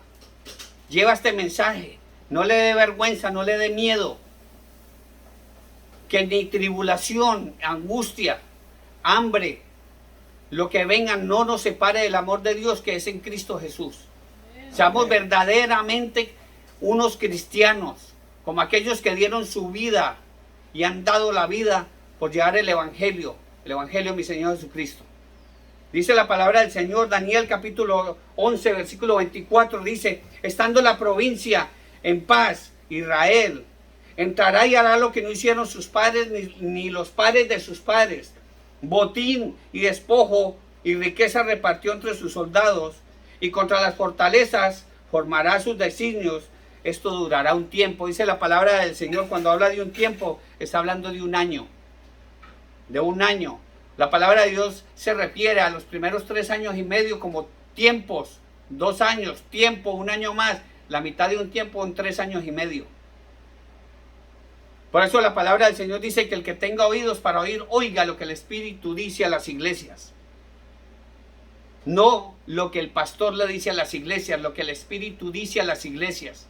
Lleva este mensaje. No le dé vergüenza, no le dé miedo. Que ni tribulación, angustia, hambre, lo que venga no nos separe del amor de Dios que es en Cristo Jesús. Seamos verdaderamente unos cristianos, como aquellos que dieron su vida y han dado la vida por llevar el Evangelio de mi Señor Jesucristo. Dice la palabra del Señor, Daniel capítulo 11, versículo 24, dice: estando la provincia en paz, Israel entrará y hará lo que no hicieron sus padres ni los padres de sus padres. Botín y despojo y riqueza repartió entre sus soldados, y contra las fortalezas formará sus designios. Esto durará un tiempo. Dice la palabra del Señor, cuando habla de un tiempo, está hablando de un año. De un año. La palabra de Dios se refiere a los primeros 3 años y medio como tiempos. 2 años, tiempo, un año más. La mitad de un tiempo en 3 años y medio. Por eso la palabra del Señor dice que el que tenga oídos para oír, oiga lo que el Espíritu dice a las iglesias. No lo que el pastor le dice a las iglesias, lo que el Espíritu dice a las iglesias.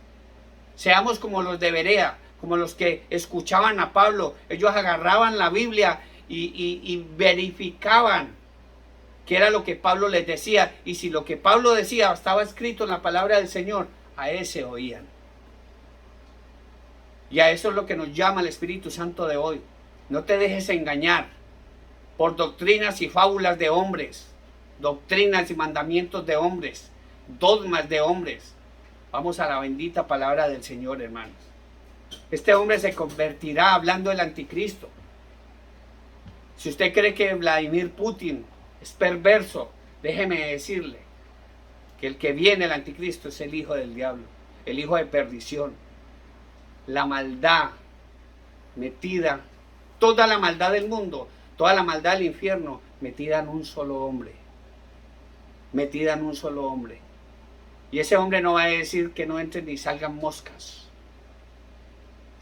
Seamos como los de Berea, como los que escuchaban a Pablo. Ellos agarraban la Biblia y verificaban qué era lo que Pablo les decía. Y si lo que Pablo decía estaba escrito en la palabra del Señor, a ese oían. Y a eso es lo que nos llama el Espíritu Santo de hoy. No te dejes engañar por doctrinas y fábulas de hombres, doctrinas y mandamientos de hombres, dogmas de hombres. Vamos a la bendita palabra del Señor, hermanos. Este hombre se convertirá hablando del anticristo. Si usted cree que Vladimir Putin es perverso, déjeme decirle que el que viene, el anticristo, es el hijo del diablo, el hijo de perdición. La maldad metida, toda la maldad del mundo, toda la maldad del infierno, metida en un solo hombre. Metida en un solo hombre. Y ese hombre no va a decir que no entren ni salgan moscas.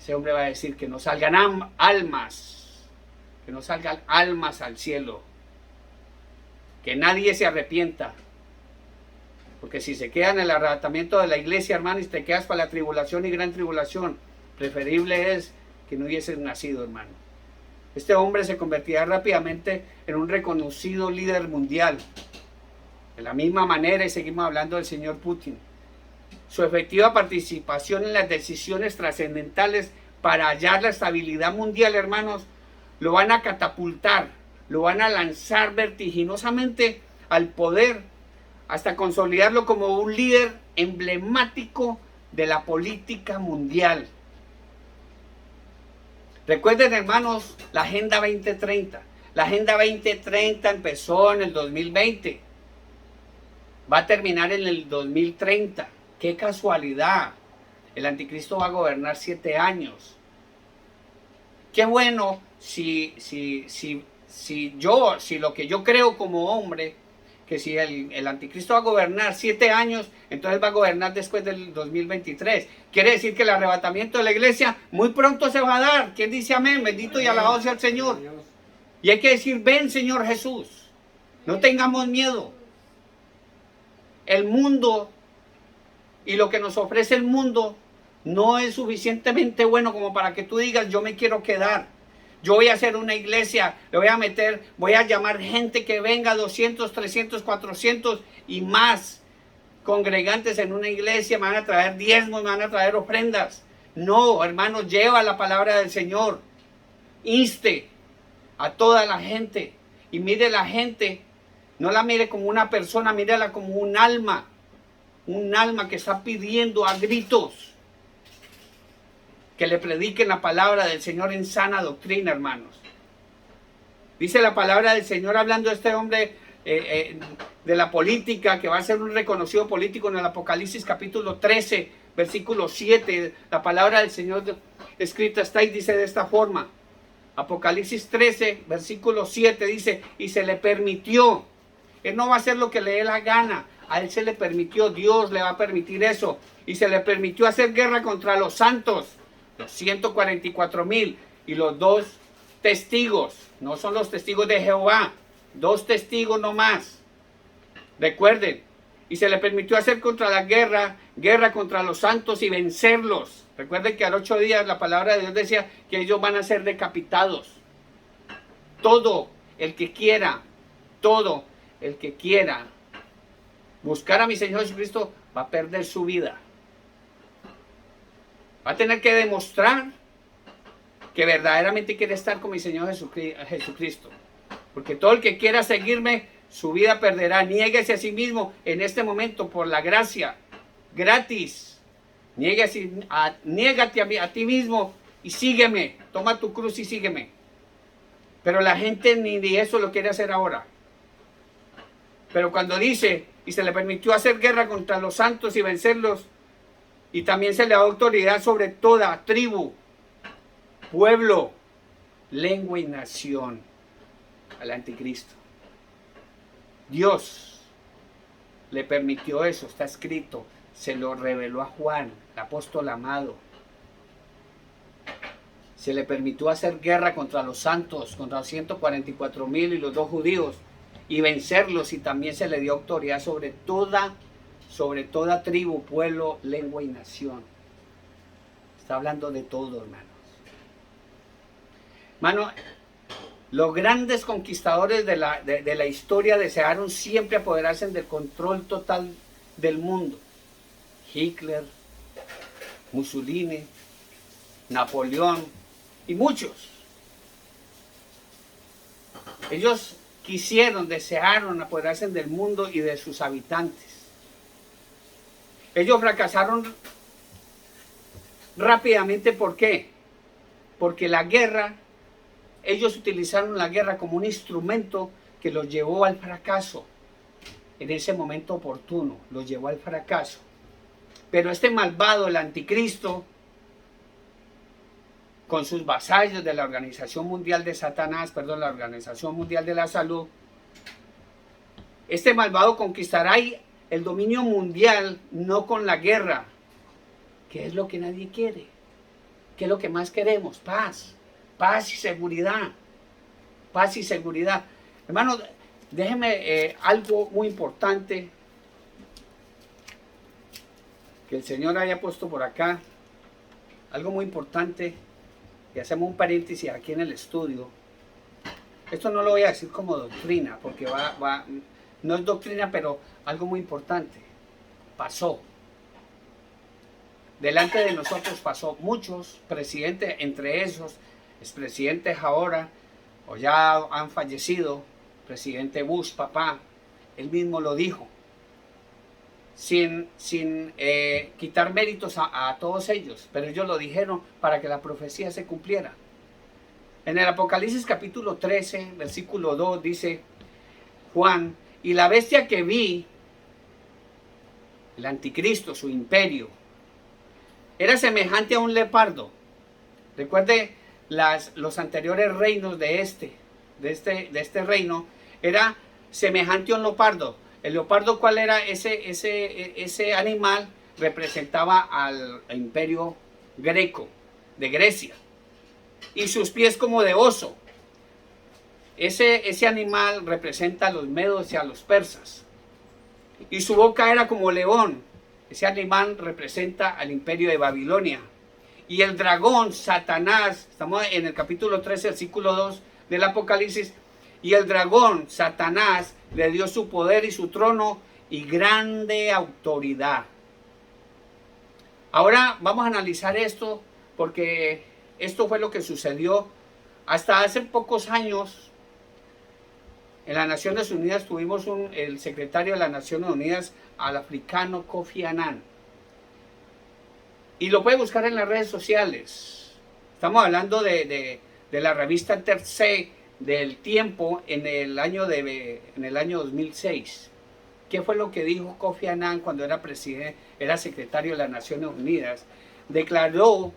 Ese hombre va a decir que no salgan almas, que no salgan almas al cielo. Que nadie se arrepienta. Porque si se queda en el arrebatamiento de la iglesia, hermano, y te quedas para la tribulación y gran tribulación, preferible es que no hubieses nacido, hermano. Este hombre se convertirá rápidamente en un reconocido líder mundial. De la misma manera, y seguimos hablando del señor Putin. Su efectiva participación en las decisiones trascendentales para hallar la estabilidad mundial, hermanos, lo van a catapultar, lo van a lanzar vertiginosamente al poder hasta consolidarlo como un líder emblemático de la política mundial. Recuerden, hermanos, la Agenda 2030. La Agenda 2030 empezó en el 2020. Va a terminar en el 2030. ¡Qué casualidad! El anticristo va a gobernar 7 años. Qué bueno si lo que yo creo como hombre, que si el anticristo va a gobernar 7 años, entonces va a gobernar después del 2023. Quiere decir que el arrebatamiento de la iglesia muy pronto se va a dar. ¿Quién dice amén? Bendito y alabado sea el Señor. Y hay que decir, ven Señor Jesús. No tengamos miedo. El mundo y lo que nos ofrece el mundo no es suficientemente bueno como para que tú digas, yo me quiero quedar. Yo voy a hacer una iglesia, le voy a llamar gente que venga, 200, 300, 400 y más congregantes en una iglesia, me van a traer diezmos, me van a traer ofrendas. No, hermanos, lleva la palabra del Señor. Inste a toda la gente y mire la gente, no la mire como una persona, mírala como un alma que está pidiendo a gritos que le prediquen la palabra del Señor en sana doctrina, hermanos. Dice la palabra del Señor hablando de este hombre de la política, que va a ser un reconocido político en el Apocalipsis capítulo 13, versículo 7. La palabra del Señor escrita está y dice de esta forma. Apocalipsis 13, versículo 7 dice, y se le permitió. Él no va a hacer lo que le dé la gana. A él se le permitió, Dios le va a permitir eso. Y se le permitió hacer guerra contra los santos, los 144,000 y los 2 testigos. No son los testigos de Jehová, 2 testigos nomás. Recuerden, y se le permitió hacer contra la guerra contra los santos y vencerlos. Recuerden que a los 8 días la palabra de Dios decía que ellos van a ser decapitados. Todo el que quiera buscar a mi Señor Jesucristo va a perder su vida. Va a tener que demostrar que verdaderamente quiere estar con mi Señor Jesucristo. Porque todo el que quiera seguirme, su vida perderá. Niéguese a sí mismo en este momento por la gracia. Gratis. Niégate a ti mismo y sígueme. Toma tu cruz y sígueme. Pero la gente ni de eso lo quiere hacer ahora. Pero cuando dice, y se le permitió hacer guerra contra los santos y vencerlos, y también se le da autoridad sobre toda tribu, pueblo, lengua y nación al anticristo. Dios le permitió eso, está escrito, se lo reveló a Juan, el apóstol amado. Se le permitió hacer guerra contra los santos, contra los 144,000 y los 2 judíos, y vencerlos, y también se le dio autoridad sobre toda tribu, pueblo, lengua y nación. Está hablando de todo, hermanos. Hermano, los grandes conquistadores de la historia desearon siempre apoderarse del control total del mundo. Hitler, Mussolini, Napoleón y muchos. Ellos desearon apoderarse del mundo y de sus habitantes. Ellos fracasaron rápidamente. ¿Por qué? Porque ellos utilizaron la guerra como un instrumento que los llevó al fracaso. En ese momento oportuno, los llevó al fracaso. Pero este malvado, el anticristo, con sus vasallos de la Organización Mundial de la Organización Mundial de la Salud, este malvado conquistará el dominio mundial no con la guerra, que es lo que nadie quiere. ¿Qué es lo que más queremos? Paz y seguridad. Paz y seguridad. Hermano, déjeme algo muy importante que el Señor haya puesto por acá. Algo muy importante. Y hacemos un paréntesis aquí en el estudio. Esto no lo voy a decir como doctrina, porque no es doctrina, pero algo muy importante. Pasó. Delante de nosotros pasó. Muchos presidentes, entre esos expresidentes ahora, o ya han fallecido, presidente Bush, papá, él mismo lo dijo, sin quitar méritos a todos ellos, pero ellos lo dijeron para que la profecía se cumpliera. En el Apocalipsis capítulo 13, versículo 2 dice Juan, y la bestia que vi, el anticristo, su imperio, era semejante a un leopardo. Recuerde los anteriores reinos de este reino, era semejante a un leopardo. El leopardo, ¿cuál era? Ese animal representaba al imperio greco de Grecia, y sus pies como de oso. Ese animal representa a los medos y a los persas, y su boca era como león. Ese animal representa al imperio de Babilonia. Y el dragón, Satanás, estamos en el capítulo 13, versículo 2 del Apocalipsis, y el dragón, Satanás, le dio su poder y su trono y grande autoridad. Ahora vamos a analizar esto, porque esto fue lo que sucedió hasta hace pocos años. En las Naciones Unidas tuvimos el secretario de las Naciones Unidas, al africano Kofi Annan. Y lo puede buscar en las redes sociales. Estamos hablando de la revista Tercé del Tiempo en el año 2006. ¿Qué fue lo que dijo Kofi Annan cuando era secretario de las Naciones Unidas? Declaró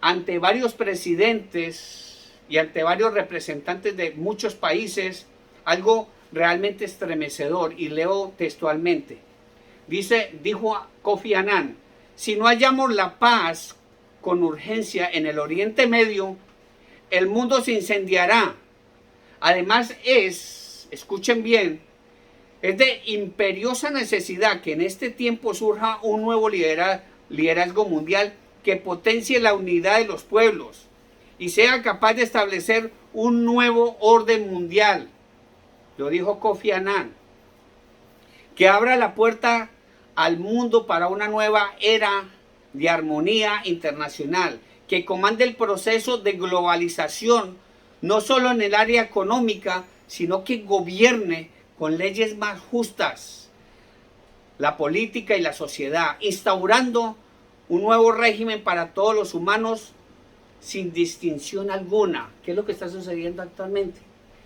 ante varios presidentes y ante varios representantes de muchos países algo realmente estremecedor, y leo textualmente. Dijo Kofi Annan: si no hallamos la paz con urgencia en el Oriente Medio, el mundo se incendiará. Además escuchen bien, es de imperiosa necesidad que en este tiempo surja un nuevo liderazgo mundial que potencie la unidad de los pueblos y sea capaz de establecer un nuevo orden mundial. Lo dijo Kofi Annan, que abra la puerta al mundo para una nueva era de armonía internacional, que comande el proceso de globalización, no solo en el área económica, sino que gobierne con leyes más justas la política y la sociedad, instaurando un nuevo régimen para todos los humanos sin distinción alguna. ¿Qué es lo que está sucediendo actualmente?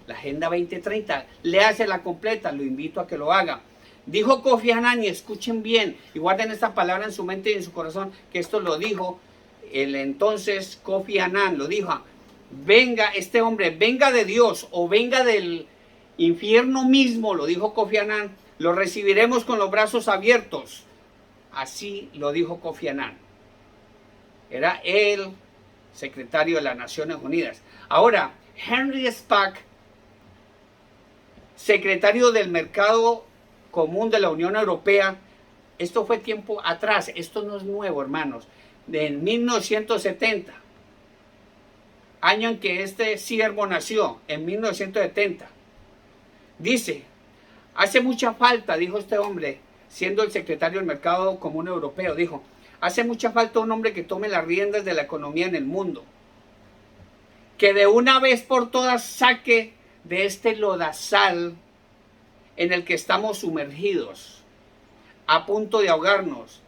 La Agenda 2030, léasela completa, lo invito a que lo haga. Dijo Kofi Annan, y escuchen bien, y guarden esta palabra en su mente y en su corazón, que esto lo dijo el entonces Kofi Annan, lo dijo: venga este hombre, venga de Dios o venga del infierno mismo, lo dijo Kofi Annan, lo recibiremos con los brazos abiertos. Así lo dijo Kofi Annan. Era el secretario de las Naciones Unidas. Ahora, Henry Spack, secretario del Mercado Común de la Unión Europea, esto fue tiempo atrás, esto no es nuevo, hermanos, de 1970, año en que este siervo nació, en 1970. Dice: hace mucha falta, dijo este hombre, siendo el secretario del Mercado Común Europeo, dijo: hace mucha falta un hombre que tome las riendas de la economía en el mundo, que de una vez por todas saque de este lodazal en el que estamos sumergidos, a punto de ahogarnos.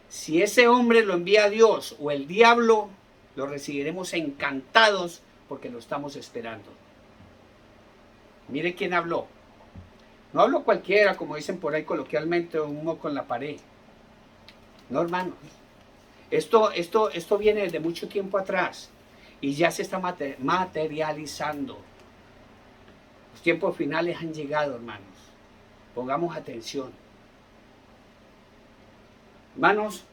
Si ese hombre lo envía a Dios o el diablo, lo recibiremos encantados porque lo estamos esperando. Mire quién habló. No habló cualquiera, como dicen por ahí coloquialmente, un moco en la pared. No, hermanos. Esto viene desde mucho tiempo atrás y ya se está materializando. Los tiempos finales han llegado, hermanos. Pongamos atención. Hermanos,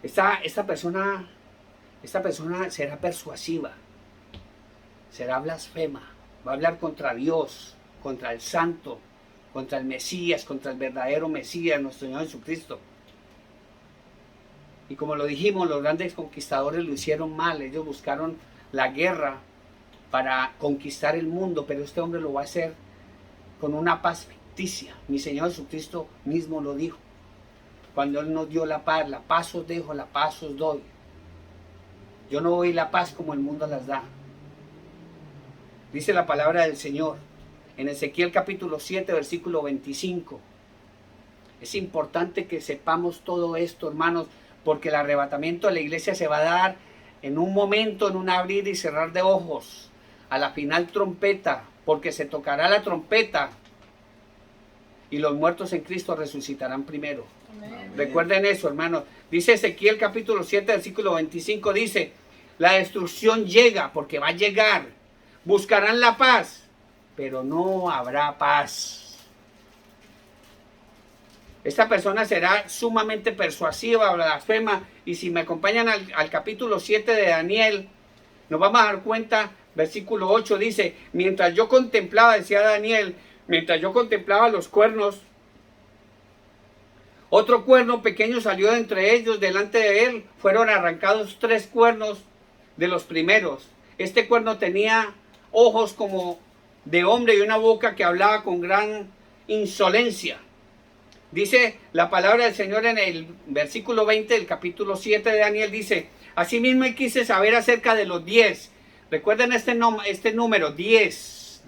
esta persona será persuasiva, será blasfema, va a hablar contra Dios, contra el Santo, contra el Mesías, contra el verdadero Mesías, nuestro Señor Jesucristo. Y como lo dijimos, los grandes conquistadores lo hicieron mal. Ellos buscaron la guerra para conquistar el mundo, pero este hombre lo va a hacer con una paz ficticia. Mi Señor Jesucristo mismo lo dijo. Cuando Él nos dio la paz os dejo, la paz os doy. Yo no doy la paz como el mundo las da. Dice la palabra del Señor en Ezequiel capítulo 7, versículo 25. Es importante que sepamos todo esto, hermanos, porque el arrebatamiento de la iglesia se va a dar en un momento, en un abrir y cerrar de ojos, a la final trompeta, porque se tocará la trompeta y los muertos en Cristo resucitarán primero. Amén. Recuerden eso, hermanos. Dice Ezequiel capítulo 7, versículo 25, dice, la destrucción llega, porque va a llegar. Buscarán la paz, pero no habrá paz. Esta persona será sumamente persuasiva, blasfema, y si me acompañan al capítulo 7 de Daniel, nos vamos a dar cuenta, versículo 8 dice, mientras yo contemplaba, decía Daniel, mientras yo contemplaba los cuernos, otro cuerno pequeño salió de entre ellos, delante de él fueron arrancados 3 cuernos de los primeros. Este cuerno tenía ojos como de hombre y una boca que hablaba con gran insolencia. Dice la palabra del Señor en el versículo 20 del capítulo 7 de Daniel, dice, asimismo quise saber acerca de los 10. Recuerden este número, 10.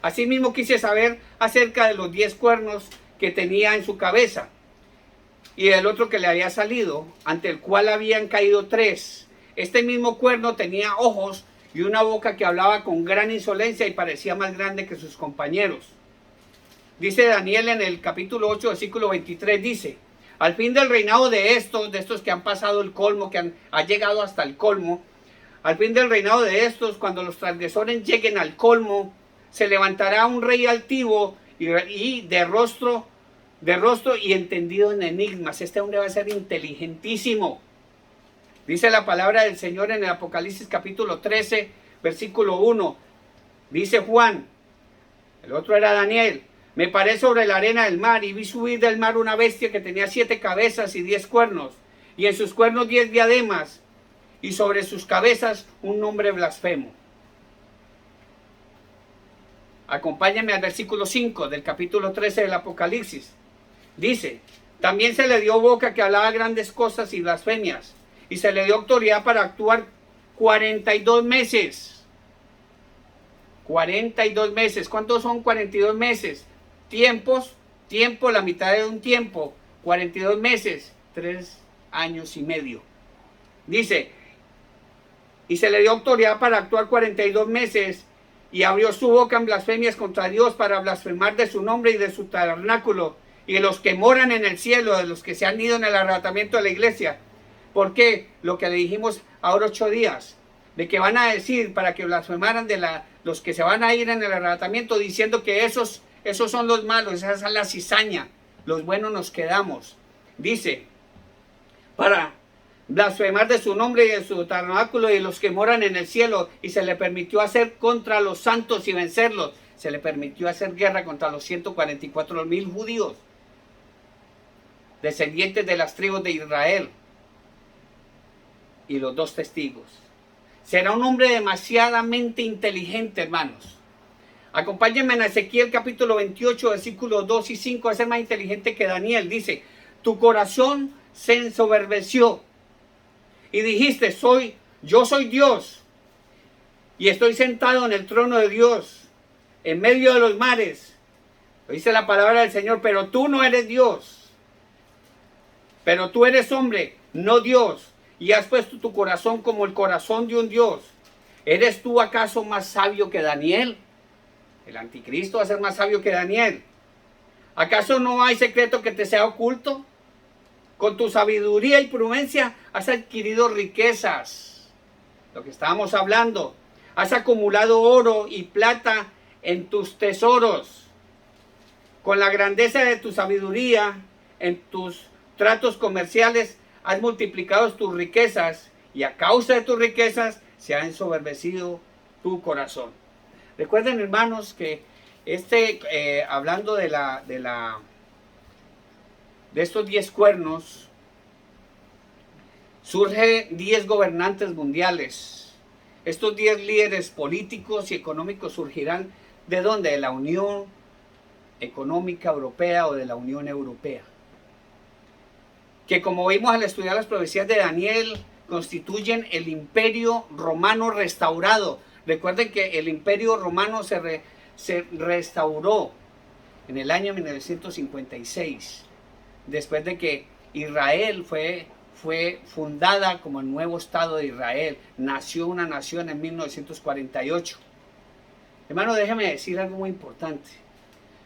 Asimismo quise saber acerca de los 10 cuernos que tenía en su cabeza y del otro que le había salido, ante el cual habían caído 3. Este mismo cuerno tenía ojos y una boca que hablaba con gran insolencia y parecía más grande que sus compañeros. Dice Daniel en el capítulo 8, versículo 23, dice, al fin del reinado de estos que han pasado el colmo, que han llegado hasta el colmo, al fin del reinado de estos, cuando los transgresores lleguen al colmo, se levantará un rey altivo y de rostro y entendido en enigmas. Este hombre va a ser inteligentísimo. Dice la palabra del Señor en el Apocalipsis capítulo 13, versículo 1. Dice Juan, el otro era Daniel, me paré sobre la arena del mar y vi subir del mar una bestia que tenía 7 cabezas y 10 cuernos, y en sus cuernos 10 diademas, y sobre sus cabezas un nombre blasfemo. Acompáñenme al versículo 5 del capítulo 13 del Apocalipsis. Dice, también se le dio boca que hablaba grandes cosas y blasfemias, y se le dio autoridad para actuar 42 meses. 42 meses. ¿Cuántos son 42 meses? Tiempo, la mitad de un tiempo. 42 meses, 3 años y medio. Dice, y se le dio autoridad para actuar 42 meses, y abrió su boca en blasfemias contra Dios para blasfemar de su nombre y de su tabernáculo, y de los que moran en el cielo, de los que se han ido en el arrebatamiento de la iglesia. ¿Por qué? Lo que le dijimos ahora 8 días, de que van a decir para que blasfemaran de los que se van a ir en el arrebatamiento, diciendo que esos son los malos, esa es la cizaña, los buenos nos quedamos. Dice, para blasfemar de su nombre y de su tabernáculo y de los que moran en el cielo, y se le permitió hacer contra los santos y vencerlos. Se le permitió hacer guerra contra los 144,000 judíos, descendientes de las tribus de Israel, y los 2 testigos. Será un hombre demasiadamente inteligente, hermanos. Acompáñenme en Ezequiel capítulo 28, versículos 2 y 5. Es más inteligente que Daniel. Dice, tu corazón se ensoberbeció y dijiste, yo soy Dios y estoy sentado en el trono de Dios en medio de los mares. Dice la palabra del Señor, pero tú no eres Dios, pero tú eres hombre, no Dios, y has puesto tu corazón como el corazón de un Dios. ¿Eres tú acaso más sabio que Daniel? El anticristo va a ser más sabio que Daniel. ¿Acaso no hay secreto que te sea oculto? Con tu sabiduría y prudencia has adquirido riquezas. Lo que estábamos hablando. Has acumulado oro y plata en tus tesoros. Con la grandeza de tu sabiduría, en tus tratos comerciales, has multiplicado tus riquezas, y a causa de tus riquezas se ha ensoberbecido tu corazón. Recuerden, hermanos, que hablando de estos 10 cuernos, surge 10 gobernantes mundiales. Estos 10 líderes políticos y económicos surgirán ¿de dónde? De la Unión Económica Europea o de la Unión Europea. Que como vimos al estudiar las profecías de Daniel, constituyen el imperio romano restaurado. Recuerden que el Imperio Romano se restauró en el año 1956, después de que Israel fue fundada como el nuevo Estado de Israel. Nació una nación en 1948. Hermano, déjeme decir algo muy importante.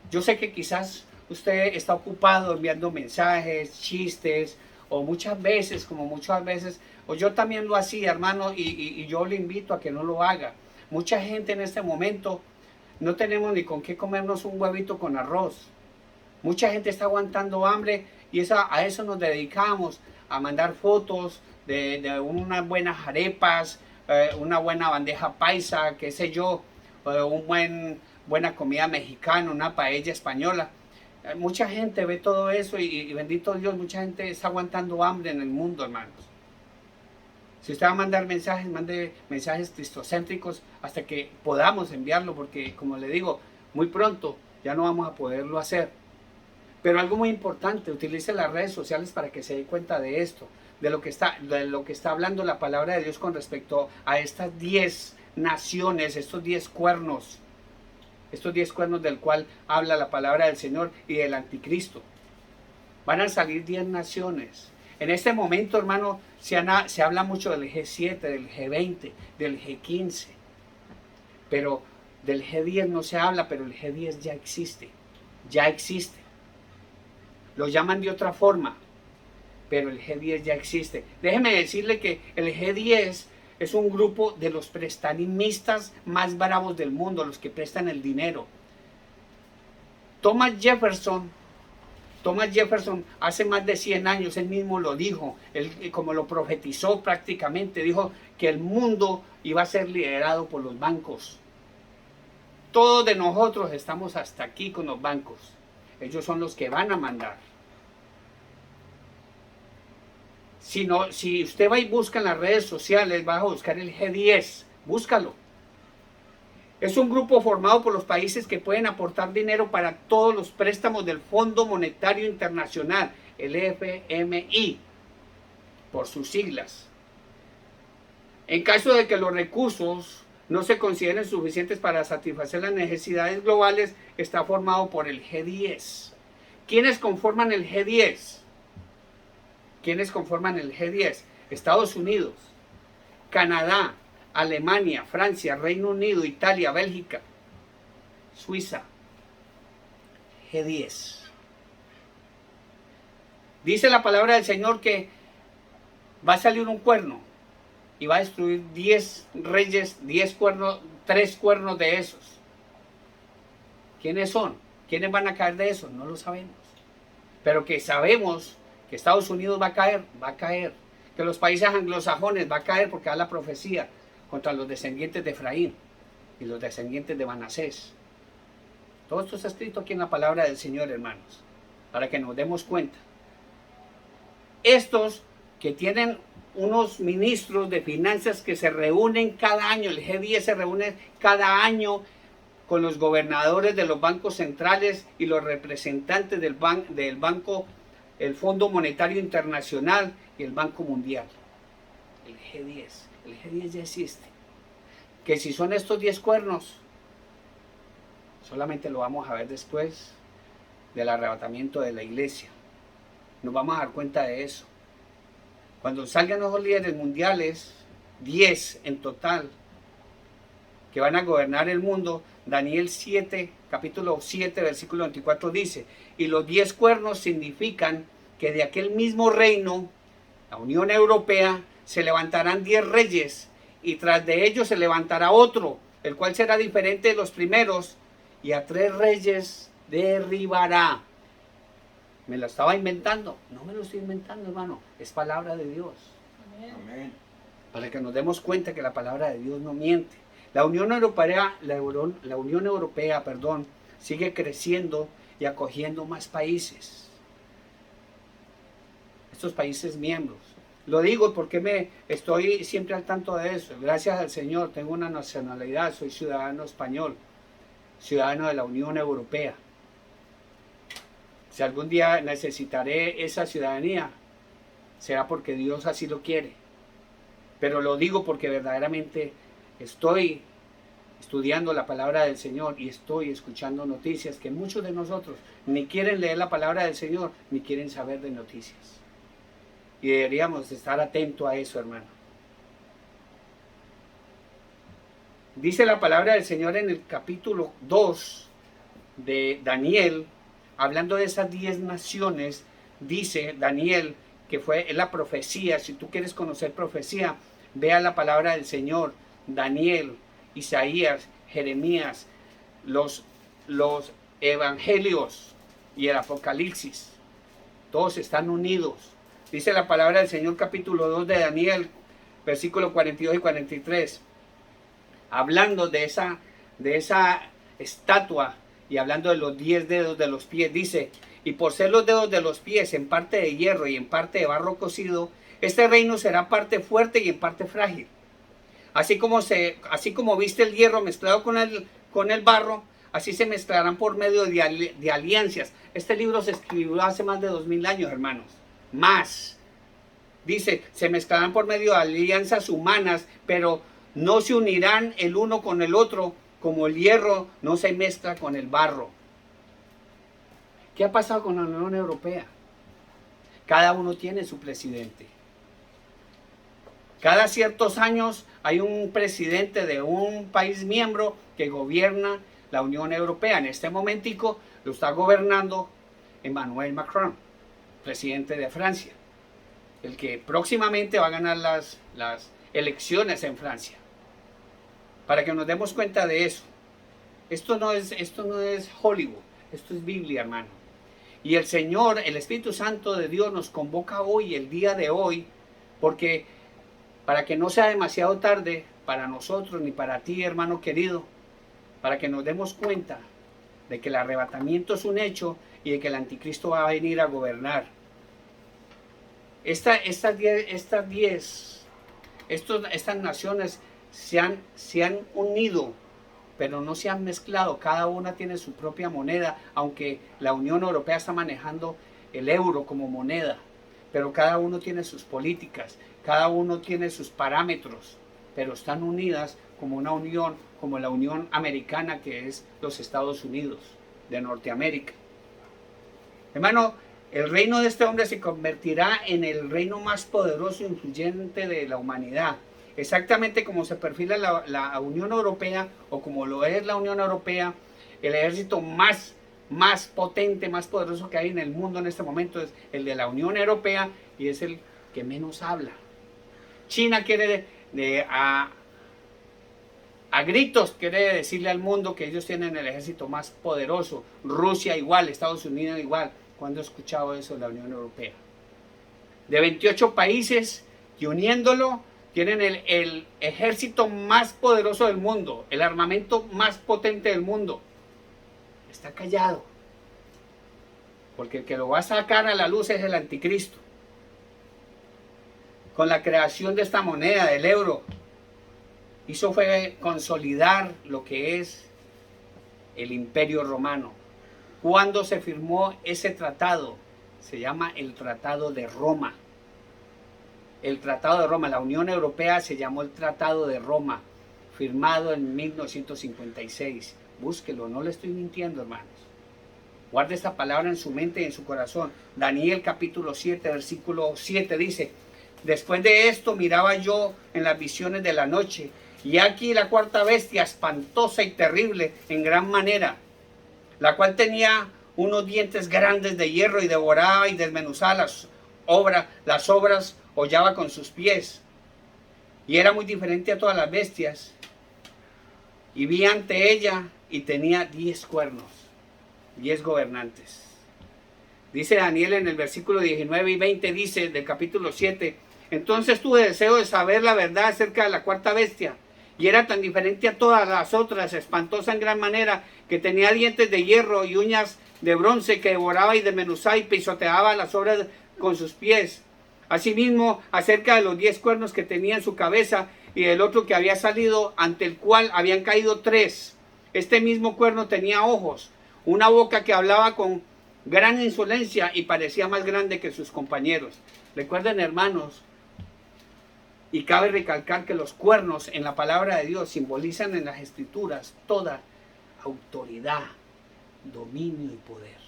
Yo sé que quizás usted está ocupado enviando mensajes, chistes, o muchas veces, o yo también lo hacía, hermano, y yo le invito a que no lo haga. Mucha gente en este momento no tenemos ni con qué comernos un huevito con arroz. Mucha gente está aguantando hambre y a eso nos dedicamos, a mandar fotos de unas buenas arepas, una buena bandeja paisa, qué sé yo, buena comida mexicana, una paella española. Mucha gente ve todo eso y bendito Dios, mucha gente está aguantando hambre en el mundo, hermanos. Si usted va a mandar mensajes, mande mensajes cristocéntricos hasta que podamos enviarlo, porque como le digo, muy pronto ya no vamos a poderlo hacer. Pero algo muy importante, utilice las redes sociales para que se dé cuenta de esto, de lo que está hablando la palabra de Dios con respecto a estas 10 naciones, estos 10 cuernos del cual habla la palabra del Señor y del anticristo. Van a salir 10 naciones. En este momento, hermano, se habla mucho del G7, del G20, del G15. Pero del G10 no se habla, pero el G10 ya existe. Ya existe. Lo llaman de otra forma, pero el G10 ya existe. Déjeme decirle que el G10 es un grupo de los prestamistas más bravos del mundo, los que prestan el dinero. Thomas Jefferson hace más de 100 años, él mismo lo dijo, él como lo profetizó prácticamente, dijo que el mundo iba a ser liderado por los bancos. Todos de nosotros estamos hasta aquí con los bancos. Ellos son los que van a mandar. Si usted va y busca en las redes sociales, va a buscar el G10, búscalo. Es un grupo formado por los países que pueden aportar dinero para todos los préstamos del Fondo Monetario Internacional, el FMI, por sus siglas. En caso de que los recursos no se consideren suficientes para satisfacer las necesidades globales, está formado por el G10. ¿Quiénes conforman el G10? Estados Unidos, Canadá, Alemania, Francia, Reino Unido, Italia, Bélgica, Suiza. G10. Dice la palabra del Señor que va a salir un cuerno y va a destruir 10 reyes, 3 cuernos de esos. ¿Quiénes son? ¿Quiénes van a caer de esos? No lo sabemos. Pero que sabemos que Estados Unidos va a caer. Que los países anglosajones va a caer porque da la profecía contra los descendientes de Efraín y los descendientes de Manasés. Todo esto está escrito aquí en la palabra del Señor, hermanos, para que nos demos cuenta. Estos que tienen unos ministros de finanzas que se reúnen cada año, el G10 se reúne cada año con los gobernadores de los bancos centrales y los representantes del banco, el Fondo Monetario Internacional y el Banco Mundial. El G10 ya existe. Que si son estos 10 cuernos, solamente lo vamos a ver después del arrebatamiento de la iglesia. Nos vamos a dar cuenta de eso. Cuando salgan los líderes mundiales, 10 en total, que van a gobernar el mundo, Daniel 7, capítulo 7, versículo 24 dice, y los 10 cuernos significan que de aquel mismo reino, la Unión Europea, se levantarán 10 reyes, y tras de ellos se levantará otro, el cual será diferente de los primeros, y a 3 reyes derribará. ¿Me lo estaba inventando? No me lo estoy inventando, hermano. Es palabra de Dios. Amén. Para que nos demos cuenta que la palabra de Dios no miente. La Unión Europea, sigue creciendo y acogiendo más países. Estos países miembros. Lo digo porque estoy siempre al tanto de eso. Gracias al Señor, tengo una nacionalidad, soy ciudadano español, ciudadano de la Unión Europea. Si algún día necesitaré esa ciudadanía, será porque Dios así lo quiere. Pero lo digo porque verdaderamente estoy estudiando la palabra del Señor y estoy escuchando noticias que muchos de nosotros ni quieren leer la palabra del Señor ni quieren saber de noticias. Y deberíamos estar atentos a eso, hermano. Dice la palabra del Señor en el capítulo 2 de Daniel, hablando de esas 10 naciones, dice Daniel que fue la profecía. Si tú quieres conocer profecía, vea la palabra del Señor. Daniel, Isaías, Jeremías, los evangelios y el Apocalipsis, todos están unidos. Dice la palabra del Señor, capítulo 2 de Daniel, versículos 42 y 43, hablando de esa estatua y hablando de los 10 dedos de los pies, dice: y por ser los dedos de los pies en parte de hierro y en parte de barro cocido, este reino será parte fuerte y en parte frágil. Así como viste el hierro mezclado con el barro, así se mezclarán por medio de alianzas. Este libro se escribió hace más de 2000 años, hermanos. Más. Dice, se mezclarán por medio de alianzas humanas, pero no se unirán el uno con el otro, como el hierro no se mezcla con el barro. ¿Qué ha pasado con la Unión Europea? Cada uno tiene su presidente. Cada ciertos años hay un presidente de un país miembro que gobierna la Unión Europea. En este momentico lo está gobernando Emmanuel Macron, presidente de Francia, el que próximamente va a ganar las elecciones en Francia. Para que nos demos cuenta de eso. Esto no es Hollywood, esto es Biblia, hermano. Y el Señor, el Espíritu Santo de Dios nos convoca hoy, el día de hoy, porque para que no sea demasiado tarde para nosotros ni para ti, hermano querido, para que nos demos cuenta de que el arrebatamiento es un hecho y de que el anticristo va a venir a gobernar. Estas naciones se han unido, pero no se han mezclado. Cada una tiene su propia moneda, aunque la Unión Europea está manejando el euro como moneda, pero cada uno tiene sus políticas, cada uno tiene sus parámetros, pero están unidas como una unión, como la Unión Americana, que es los Estados Unidos de Norteamérica. Hermano, el reino de este hombre se convertirá en el reino más poderoso e influyente de la humanidad. Exactamente como se perfila la Unión Europea, o como lo es la Unión Europea, el ejército más potente, más poderoso que hay en el mundo en este momento es el de la Unión Europea, y es el que menos habla. China quiere a gritos quiere decirle al mundo que ellos tienen el ejército más poderoso. Rusia igual, Estados Unidos igual. ¿Cuándo he escuchado eso de la Unión Europea? De 28 países que uniéndolo tienen el ejército más poderoso del mundo, el armamento más potente del mundo. Está callado, porque el que lo va a sacar a la luz es el anticristo. Con la creación de esta moneda, del euro, hizo fue consolidar lo que es el Imperio Romano. ¿Cuándo se firmó ese tratado? Se llama el Tratado de Roma. El Tratado de Roma, la Unión Europea se llamó el Tratado de Roma, firmado en 1956. Búsquelo, no le estoy mintiendo, hermanos. Guarde esta palabra en su mente y en su corazón. Daniel capítulo 7, versículo 7 dice: después de esto miraba yo en las visiones de la noche, y aquí la cuarta bestia, espantosa y terrible en gran manera, la cual tenía unos dientes grandes de hierro y devoraba y desmenuzaba las obras, hollaba con sus pies, y era muy diferente a todas las bestias. Y vi ante ella y tenía 10 cuernos, 10 gobernantes. Dice Daniel en el versículo 19 y 20, dice del capítulo 7: entonces tuve deseo de saber la verdad acerca de la cuarta bestia, y era tan diferente a todas las otras, espantosa en gran manera, que tenía dientes de hierro y uñas de bronce, que devoraba y desmenuzaba y pisoteaba las obras con sus pies. Asimismo, acerca de los 10 cuernos que tenía en su cabeza, y del otro que había salido, ante el cual habían caído 3. Este mismo cuerno tenía ojos, una boca que hablaba con gran insolencia y parecía más grande que sus compañeros. Recuerden, hermanos, Y cabe recalcar que los cuernos en la palabra de Dios simbolizan en las escrituras toda autoridad, dominio y poder.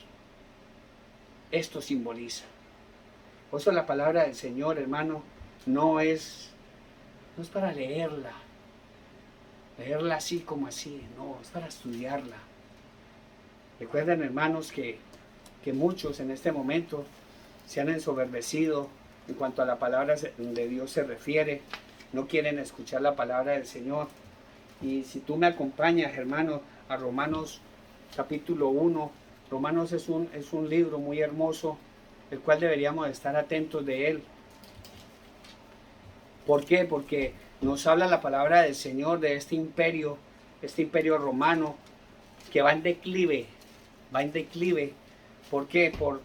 Esto simboliza. Por eso la palabra del Señor, hermano, no es para leerla así como así, no, es para estudiarla. Recuerden, hermanos, que muchos en este momento se han ensoberbecido en cuanto a la palabra de Dios se refiere, no quieren escuchar la palabra del Señor. Y si tú me acompañas, hermano, a Romanos capítulo 1, Romanos es un libro muy hermoso, el cual deberíamos estar atentos de él. ¿Por qué? Porque nos habla la palabra del Señor de este imperio romano que va en declive. ¿Por qué? Por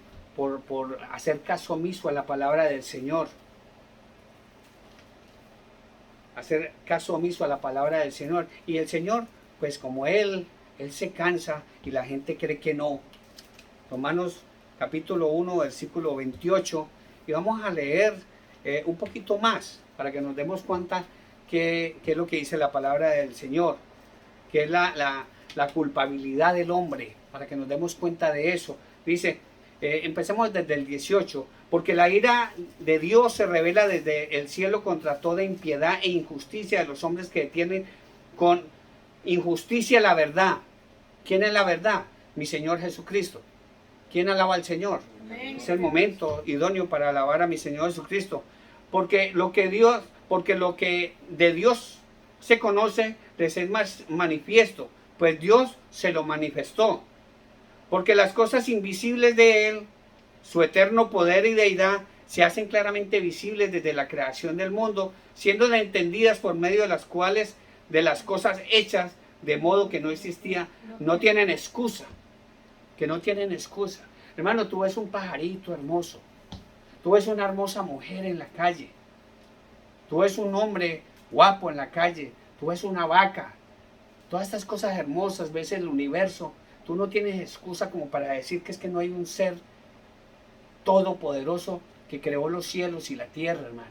hacer caso omiso a la palabra del Señor. Hacer caso omiso a la palabra del Señor. Y el Señor, pues como Él se cansa y la gente cree que no. Romanos capítulo 1, versículo 28. Y vamos a leer un poquito más para que nos demos cuenta qué es lo que dice la palabra del Señor. Que es la culpabilidad del hombre, para que nos demos cuenta de eso. Dice, empecemos desde el 18, porque la ira de Dios se revela desde el cielo contra toda impiedad e injusticia de los hombres que detienen con injusticia la verdad. ¿Quién es la verdad? Mi Señor Jesucristo. ¿Quién alaba al Señor? Amén. Es el momento idóneo para alabar a mi Señor Jesucristo. Porque lo que de Dios se conoce les es más manifiesto, pues Dios se lo manifestó. Porque las cosas invisibles de Él, su eterno poder y deidad, se hacen claramente visibles desde la creación del mundo, siendo entendidas por medio de las cuales, de las cosas hechas, de modo que no existía, no tienen excusa. Que no tienen excusa. Hermano, tú ves un pajarito hermoso, tú ves una hermosa mujer en la calle, tú ves un hombre guapo en la calle, tú ves una vaca, todas estas cosas hermosas, ves el universo. Tú no tienes excusa como para decir que es que no hay un ser todopoderoso que creó los cielos y la tierra, hermano.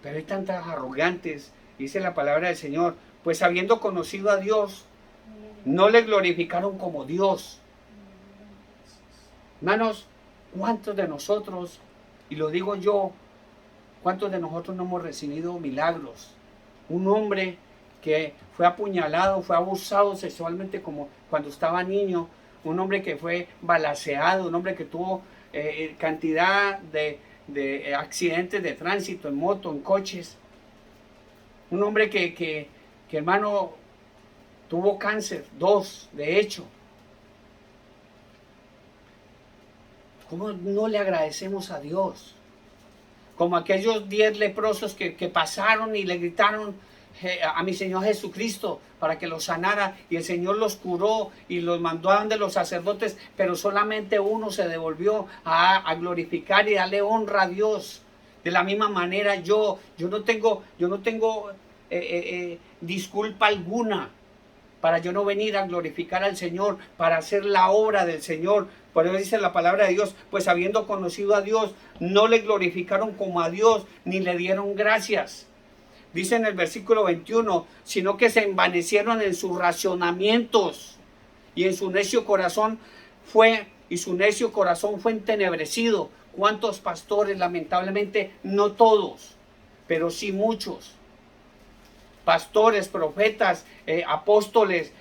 Pero hay tantas arrogantes, dice la palabra del Señor, pues habiendo conocido a Dios, no le glorificaron como Dios. Hermanos, ¿cuántos de nosotros, y lo digo yo, cuántos de nosotros no hemos recibido milagros? Un hombre que fue apuñalado, fue abusado sexualmente como cuando estaba niño, un hombre que fue balaceado, un hombre que tuvo cantidad de accidentes de tránsito, en moto, en coches, un hombre que hermano, tuvo cáncer, 2, de hecho. ¿Cómo no le agradecemos a Dios? Como aquellos 10 leprosos que pasaron y le gritaron a mi Señor Jesucristo para que los sanara, y el Señor los curó y los mandó a donde los sacerdotes, pero solamente uno se devolvió a glorificar y darle honra a Dios. De la misma manera yo no tengo disculpa alguna para yo no venir a glorificar al Señor, para hacer la obra del Señor. Por eso dice la palabra de Dios, pues habiendo conocido a Dios, no le glorificaron como a Dios, ni le dieron gracias. Dice en el versículo 21, sino que se envanecieron en sus razonamientos, y en su necio corazón fue entenebrecido. ¿Cuántos pastores? Lamentablemente, no todos, pero sí muchos. Pastores, profetas, apóstoles,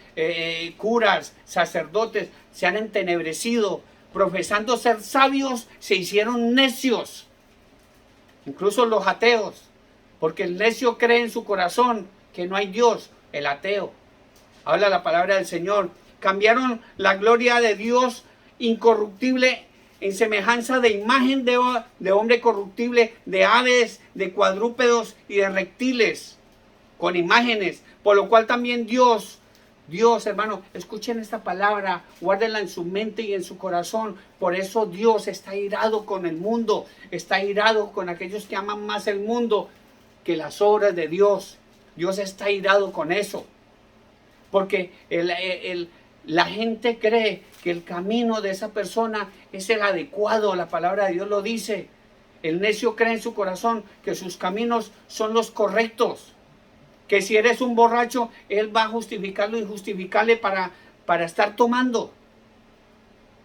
curas, sacerdotes, se han entenebrecido, profesando ser sabios, se hicieron necios. Incluso los ateos, porque el necio cree en su corazón que no hay Dios, el ateo. Habla la palabra del Señor. Cambiaron la gloria de Dios incorruptible en semejanza de imagen de hombre corruptible, de aves, de cuadrúpedos y de reptiles, con imágenes, por lo cual también Dios, hermano, escuchen esta palabra, guárdenla en su mente y en su corazón. Por eso Dios está irado con el mundo, está irado con aquellos que aman más el mundo que las obras de Dios. Dios está irado con eso, porque la gente cree que el camino de esa persona es el adecuado. La palabra de Dios lo dice. El necio cree en su corazón que sus caminos son los correctos. Que si eres un borracho, él va a justificar lo injustificable para estar tomando.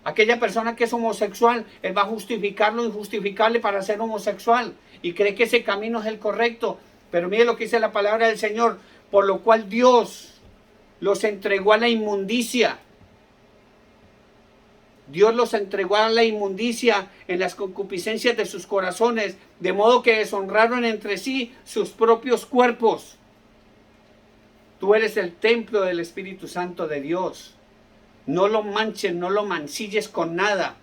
Aquella persona que es homosexual, él va a justificar lo injustificable para ser homosexual. Y cree que ese camino es el correcto. Pero mire lo que dice la palabra del Señor. Por lo cual Dios los entregó a la inmundicia. Dios los entregó a la inmundicia en las concupiscencias de sus corazones, de modo que deshonraron entre sí sus propios cuerpos. Tú eres el templo del Espíritu Santo de Dios. No lo manches, no lo mancilles con nada.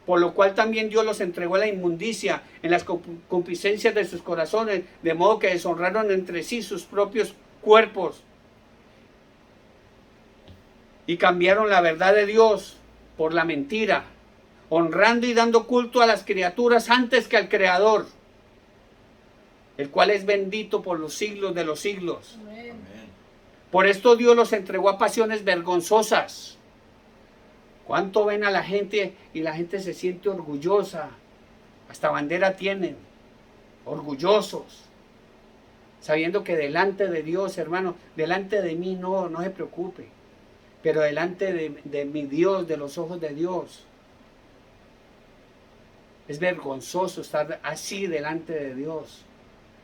Por lo cual también Dios los entregó a la inmundicia en las concupiscencias de sus corazones, de modo que deshonraron entre sí sus propios cuerpos. Y cambiaron la verdad de Dios por la mentira, honrando y dando culto a las criaturas antes que al Creador, el cual es bendito por los siglos de los siglos. Amén. Por esto Dios los entregó a pasiones vergonzosas. ¿Cuánto ven a la gente y la gente se siente orgullosa? Hasta bandera tienen, orgullosos, sabiendo que delante de Dios, hermano, delante de mí no se preocupe, pero delante de mi Dios, de los ojos de Dios, es vergonzoso estar así delante de Dios.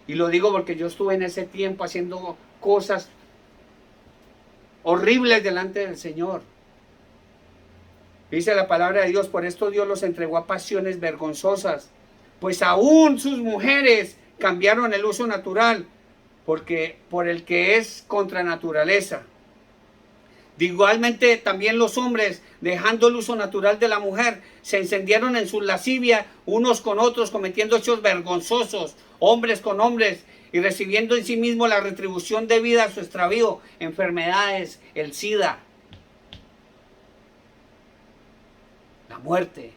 Y lo digo porque yo estuve en ese tiempo haciendo cosas horribles delante del Señor. Dice la palabra de Dios, por esto Dios los entregó a pasiones vergonzosas, pues aún sus mujeres cambiaron el uso natural por el que es contra naturaleza. Igualmente también los hombres, dejando el uso natural de la mujer, se encendieron en su lascivia unos con otros, cometiendo hechos vergonzosos, hombres con hombres, y recibiendo en sí mismo la retribución debida a su extravío, enfermedades, el SIDA, la muerte,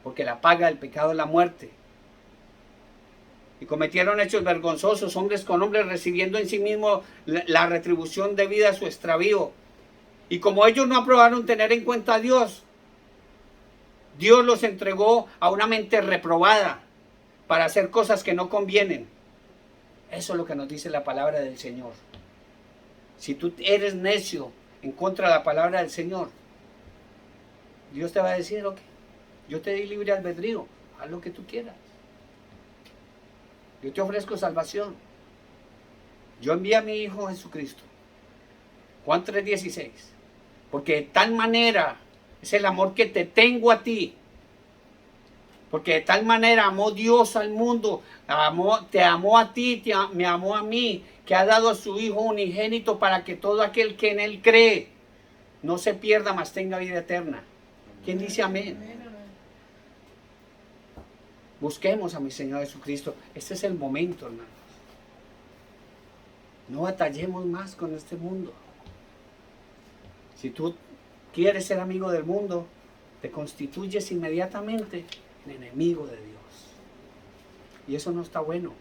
porque la paga del pecado es la muerte. Y cometieron hechos vergonzosos, hombres con hombres, recibiendo en sí mismo la retribución debida a su extravío. Y como ellos no aprobaron tener en cuenta a Dios, Dios los entregó a una mente reprobada para hacer cosas que no convienen. Eso es lo que nos dice la palabra del Señor. Si tú eres necio en contra de la palabra del Señor, Dios te va a decir, ok, yo te di libre albedrío, haz lo que tú quieras. Yo te ofrezco salvación. Yo envié a mi Hijo Jesucristo. Juan 3:16. Porque de tal manera es el amor que te tengo a ti. Porque de tal manera amó Dios al mundo, te amó a ti, me amó a mí, que ha dado a su Hijo unigénito para que todo aquel que en Él cree no se pierda, mas tenga vida eterna. ¿Quién dice amén? Busquemos a mi Señor Jesucristo. Este es el momento, hermanos. No batallemos más con este mundo. Si tú quieres ser amigo del mundo, te constituyes inmediatamente en enemigo de Dios. Y eso no está bueno.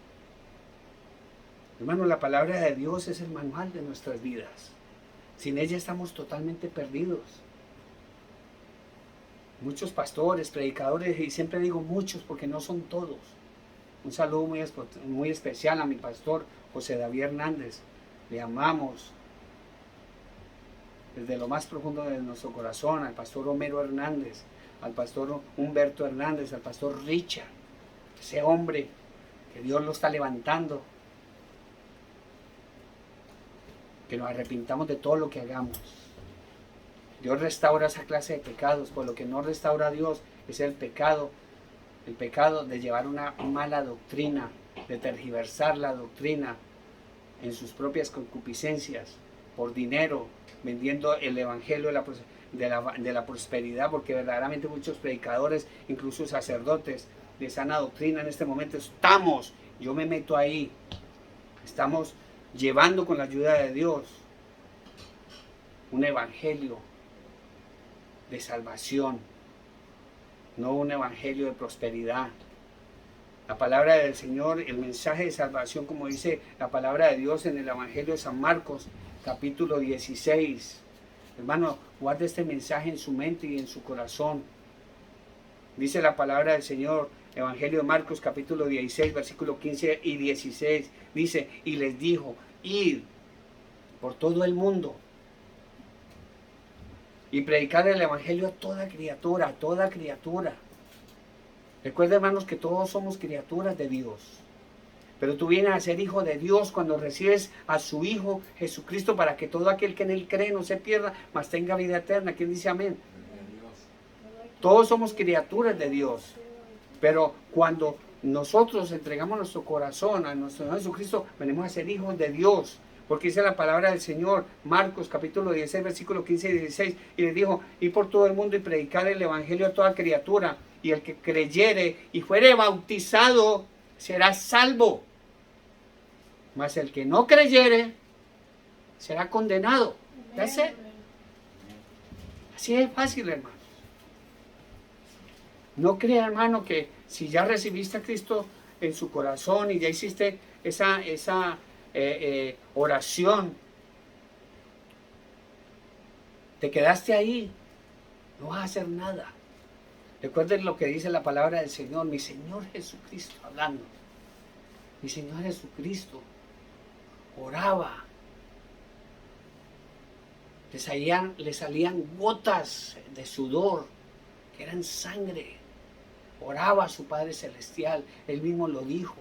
Hermano, la palabra de Dios es el manual de nuestras vidas. Sin ella estamos totalmente perdidos. Muchos pastores, predicadores, y siempre digo muchos porque no son todos. Un saludo muy especial a mi pastor José David Hernández. Le amamos desde lo más profundo de nuestro corazón, al pastor Homero Hernández, al pastor Humberto Hernández, al pastor Richard, ese hombre que Dios lo está levantando, que nos arrepintamos de todo lo que hagamos. Dios restaura esa clase de pecados, por lo que no restaura a Dios es el pecado de llevar una mala doctrina, de tergiversar la doctrina en sus propias concupiscencias, por dinero, vendiendo el evangelio de la prosperidad, porque verdaderamente muchos predicadores, incluso sacerdotes de sana doctrina en este momento yo me meto ahí, estamos llevando con la ayuda de Dios un evangelio de salvación, no un evangelio de prosperidad. La palabra del Señor, el mensaje de salvación, como dice la palabra de Dios en el Evangelio de San Marcos, capítulo 16. Hermano, guarde este mensaje en su mente y en su corazón. Dice la palabra del Señor Evangelio de Marcos capítulo 16, versículo 15 y 16. Dice, y les dijo, id por todo el mundo y predicar el Evangelio a toda criatura, a toda criatura. Recuerda, hermanos, que todos somos criaturas de Dios. Pero tú vienes a ser hijo de Dios cuando recibes a su Hijo Jesucristo, para que todo aquel que en Él cree no se pierda, mas tenga vida eterna. ¿Quién dice amén? Todos somos criaturas de Dios. Pero cuando nosotros entregamos nuestro corazón a nuestro Señor Jesucristo, venimos a ser hijos de Dios. Porque dice la palabra del Señor, Marcos capítulo 16, versículo 15 y 16, y les dijo, ir por todo el mundo y predicar el Evangelio a toda criatura, y el que creyere y fuere bautizado será salvo, mas el que no creyere será condenado. ¿Ya sé? Así es fácil, hermanos. No crea, hermano, que si ya recibiste a Cristo en su corazón y ya hiciste esa oración, te quedaste ahí, no vas a hacer nada. Recuerden lo que dice la palabra del Señor, mi Señor Jesucristo hablando. Mi Señor Jesucristo oraba. Le salían gotas de sudor, que eran sangre. Oraba a su Padre Celestial. Él mismo lo dijo.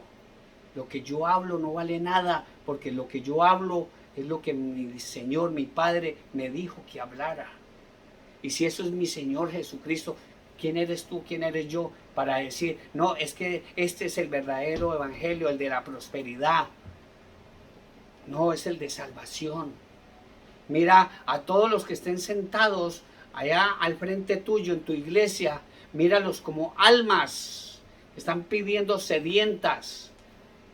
Lo que yo hablo no vale nada, porque lo que yo hablo es lo que mi Señor, mi Padre, me dijo que hablara. Y si eso es mi Señor Jesucristo, ¿quién eres tú? ¿Quién eres yo? Para decir, no, es que este es el verdadero evangelio, el de la prosperidad. No, es el de salvación. Mira a todos los que estén sentados allá al frente tuyo en tu iglesia, míralos como almas que están pidiendo sedientas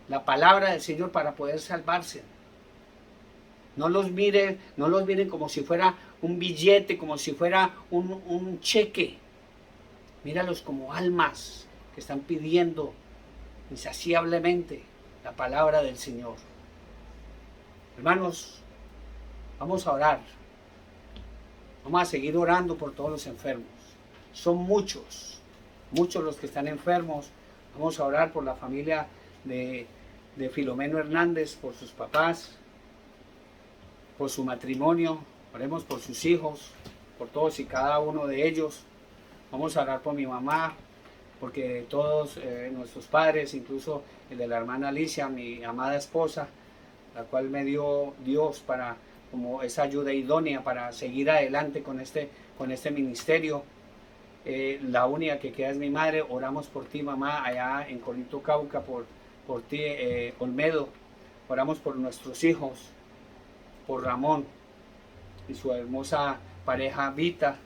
la palabra del Señor para poder salvarse. No los miren como si fuera un billete, como si fuera un cheque. Míralos como almas que están pidiendo insaciablemente la palabra del Señor. Hermanos, vamos a orar. Vamos a seguir orando por todos los enfermos. Son muchos los que están enfermos. Vamos a orar por la familia de Filomeno Hernández, por sus papás, por su matrimonio. Oremos por sus hijos, por todos y cada uno de ellos. Vamos a orar por mi mamá, porque todos nuestros padres, incluso el de la hermana Alicia, mi amada esposa, la cual me dio Dios para como esa ayuda idónea para seguir adelante con este ministerio. La única que queda es mi madre. Oramos por ti, mamá, allá en Corinto, Cauca, por ti, Olmedo. Oramos por nuestros hijos, por Ramón y su hermosa pareja Vita.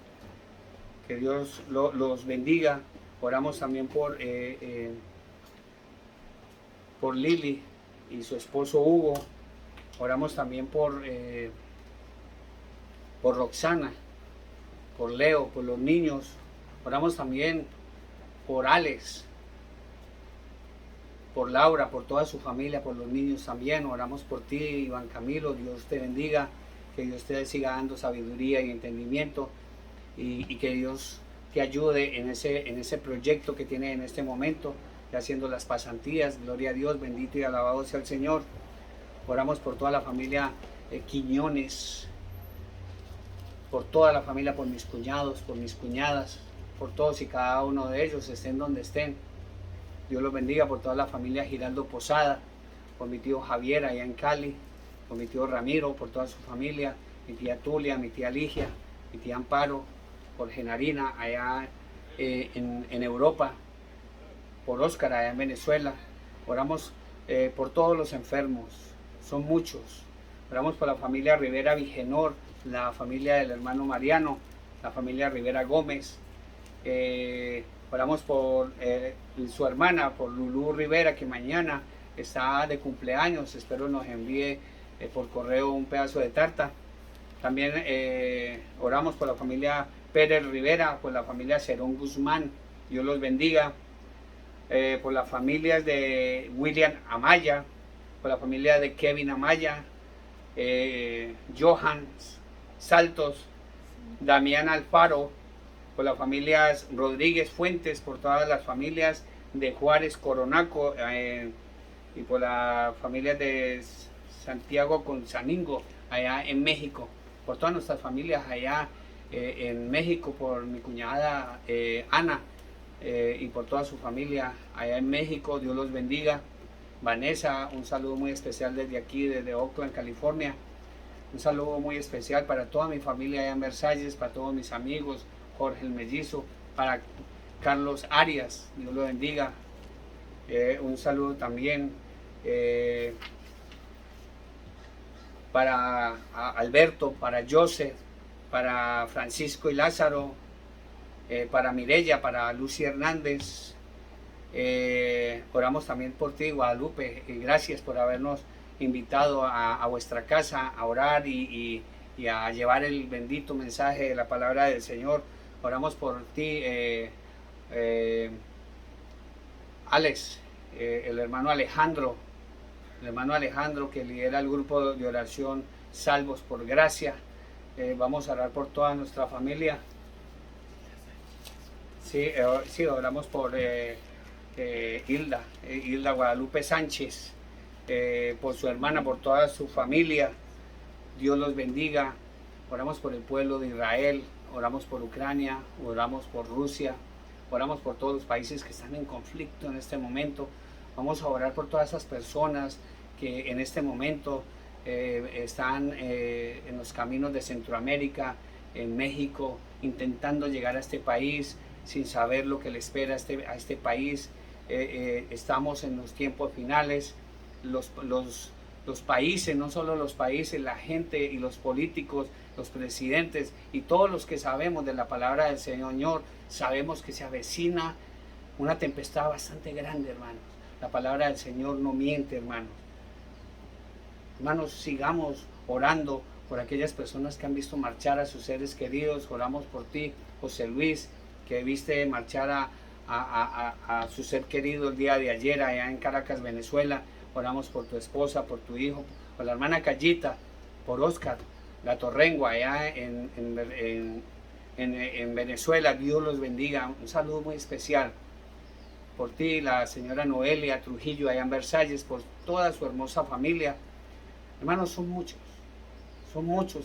Que Dios los bendiga. Oramos también por Lili y su esposo Hugo. Oramos también por Roxana, por Leo, por los niños. Oramos también por Alex, por Laura, por toda su familia, por los niños también. Oramos por ti, Iván Camilo. Dios te bendiga, que Dios te siga dando sabiduría y entendimiento, y que Dios te ayude en ese proyecto que tiene en este momento, de haciendo las pasantías. Gloria a Dios, bendito y alabado sea el Señor. Oramos por toda la familia Quiñones, por toda la familia, por mis cuñados, por mis cuñadas, por todos y cada uno de ellos, estén donde estén. Dios los bendiga, por toda la familia Giraldo Posada, por mi tío Javier allá en Cali, por mi tío Ramiro, por toda su familia, mi tía Tulia, mi tía Ligia, mi tía Amparo, por Genarina allá en Europa, por Óscar allá en Venezuela. Oramos por todos los enfermos, son muchos. Oramos por la familia Rivera Vigenor, la familia del hermano Mariano, la familia Rivera Gómez. Oramos por su hermana, por Lulú Rivera, que mañana está de cumpleaños. Espero nos envíe por correo un pedazo de tarta. También oramos por la familia Pérez Rivera, por la familia Cerón Guzmán. Dios los bendiga. Por las familias de William Amaya, por la familia de Kevin Amaya, Johan Saltos, Damián Alfaro, por las familias Rodríguez Fuentes, por todas las familias de Juárez, Coronaco, y por la familia de Santiago con Saningo, allá en México, por todas nuestras familias allá en México, por mi cuñada Ana, y por toda su familia allá en México. Dios los bendiga. Vanessa, un saludo muy especial desde aquí, desde Oakland, California. Un saludo muy especial para toda mi familia allá en Versalles, para todos mis amigos, Jorge el Mellizo, para Carlos Arias, Dios lo bendiga. Un saludo también para Alberto, para Joseph, para Francisco y Lázaro, para Mirella, para Lucy Hernández. Oramos también por ti, Guadalupe, y gracias por habernos invitado a vuestra casa a orar y a llevar el bendito mensaje de la palabra del Señor. Oramos por ti, Alex, el hermano Alejandro que lidera el grupo de oración Salvos por Gracia. Vamos a orar por toda nuestra familia. Sí, oramos por Hilda Guadalupe Sánchez, por su hermana, por toda su familia. Dios los bendiga. Oramos por el pueblo de Israel, oramos por Ucrania, oramos por Rusia, oramos por todos los países que están en conflicto en este momento. Vamos a orar por todas esas personas que en este momento están en los caminos de Centroamérica, en México, intentando llegar a este país sin saber lo que le espera a este país. Estamos en los tiempos finales. Los países, no solo los países, la gente y los políticos, los presidentes y todos los que sabemos de la palabra del Señor, sabemos que se avecina una tempestad bastante grande, hermanos. La palabra del Señor no miente, hermanos. Hermanos, sigamos orando por aquellas personas que han visto marchar a sus seres queridos. Oramos por ti, José Luis, que viste marchar a su ser querido el día de ayer allá en Caracas, Venezuela. Oramos por tu esposa, por tu hijo, por la hermana Callita, por Oscar, la Torrengua allá en Venezuela. Dios los bendiga. Un saludo muy especial por ti, la señora Noelia Trujillo allá en Versalles, por toda su hermosa familia. Hermanos, son muchos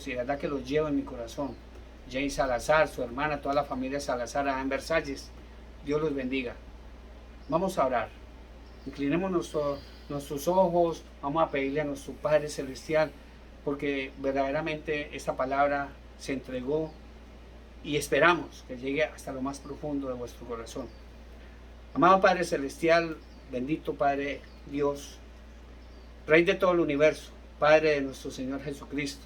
y de verdad que los llevo en mi corazón. Jane Salazar, su hermana, toda la familia Salazar allá en Versalles. Dios los bendiga. Vamos a orar. Inclinemos nuestros ojos, vamos a pedirle a nuestro Padre Celestial, porque verdaderamente esta palabra se entregó y esperamos que llegue hasta lo más profundo de vuestro corazón. Amado Padre Celestial, bendito Padre Dios, Rey de todo el universo, Padre de nuestro Señor Jesucristo.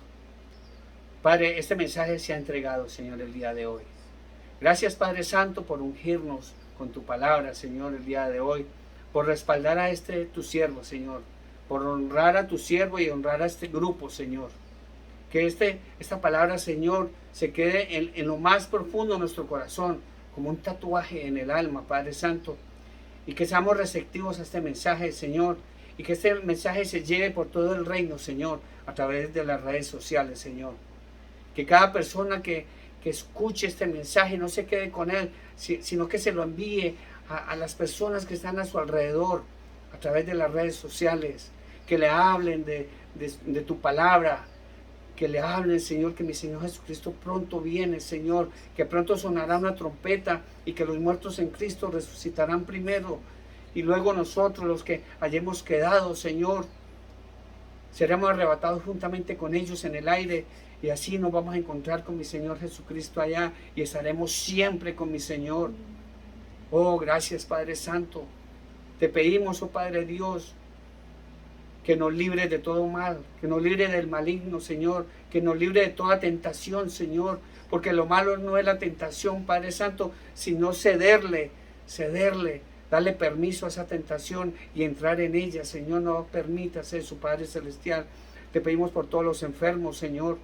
Padre, este mensaje se ha entregado, Señor, el día de hoy. Gracias, Padre Santo, por ungirnos con tu palabra, Señor, el día de hoy, por respaldar a tu siervo, Señor, por honrar a tu siervo y honrar a este grupo, Señor. Que esta palabra, Señor, se quede en lo más profundo de nuestro corazón, como un tatuaje en el alma, Padre Santo, y que seamos receptivos a este mensaje, Señor, y que este mensaje se lleve por todo el reino, Señor, a través de las redes sociales, Señor. Que cada persona que escuche este mensaje no se quede con él, sino que se lo envíe a las personas que están a su alrededor, a través de las redes sociales, que le hablen de tu palabra, que le hablen, Señor, que mi Señor Jesucristo pronto viene, Señor, que pronto sonará una trompeta y que los muertos en Cristo resucitarán primero y luego nosotros, los que hayamos quedado, Señor, seremos arrebatados juntamente con ellos en el aire y así nos vamos a encontrar con mi Señor Jesucristo allá y estaremos siempre con mi Señor. Oh, gracias, Padre Santo. Te pedimos, oh Padre Dios, que nos libre de todo mal, que nos libre del maligno, Señor, que nos libre de toda tentación, Señor, porque lo malo no es la tentación, Padre Santo, sino cederle, darle permiso a esa tentación y entrar en ella, Señor. No permitas eso, Padre Celestial. Te pedimos por todos los enfermos, Señor,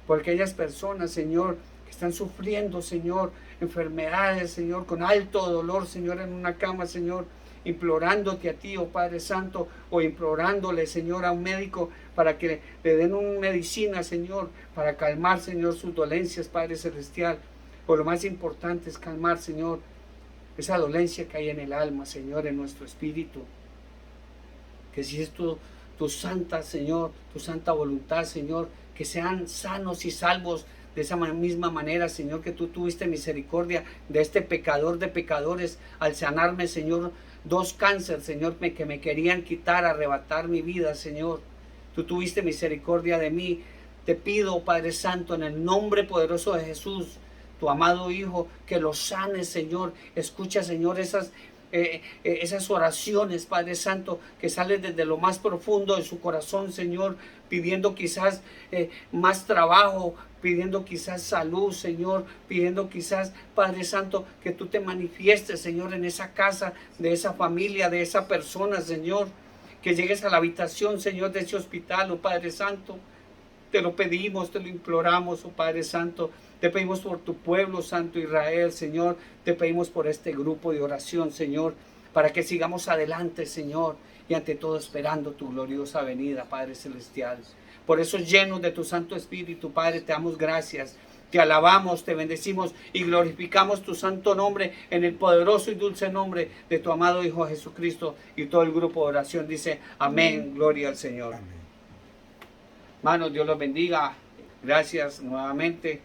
por aquellas personas, Señor, que están sufriendo, Señor, enfermedades, Señor, con alto dolor, Señor, en una cama, Señor, implorándote a ti, oh Padre Santo, o implorándole, Señor, a un médico para que le den una medicina, Señor, para calmar, Señor, sus dolencias, Padre Celestial. Por lo más importante es calmar, Señor, esa dolencia que hay en el alma, Señor, en nuestro espíritu. Que si es tu santa, Señor, tu santa voluntad, Señor, que sean sanos y salvos de esa misma manera, Señor, que tú tuviste misericordia de este pecador de pecadores al sanarme, Señor, 2 cánceres, Señor, que me querían quitar, arrebatar mi vida, Señor. Tú tuviste misericordia de mí. Te pido, Padre Santo, en el nombre poderoso de Jesús, tu amado Hijo, que lo sanes, Señor. Escucha, Señor, esas oraciones, Padre Santo, que salen desde lo más profundo de su corazón, Señor, pidiendo quizás más trabajo, pidiendo quizás salud, Señor, pidiendo quizás, Padre Santo, que tú te manifiestes, Señor, en esa casa, de esa familia, de esa persona, Señor, que llegues a la habitación, Señor, de ese hospital, oh Padre Santo. Te lo pedimos, te lo imploramos, oh Padre Santo. Te pedimos por tu pueblo, Santo Israel, Señor. Te pedimos por este grupo de oración, Señor, para que sigamos adelante, Señor, y ante todo esperando tu gloriosa venida, Padre Celestial. Por eso, llenos de tu Santo Espíritu, Padre, te damos gracias. Te alabamos, te bendecimos y glorificamos tu santo nombre en el poderoso y dulce nombre de tu amado Hijo Jesucristo. Y todo el grupo de oración dice, amén, gloria al Señor. Amén. Hermanos, Dios los bendiga. Gracias nuevamente.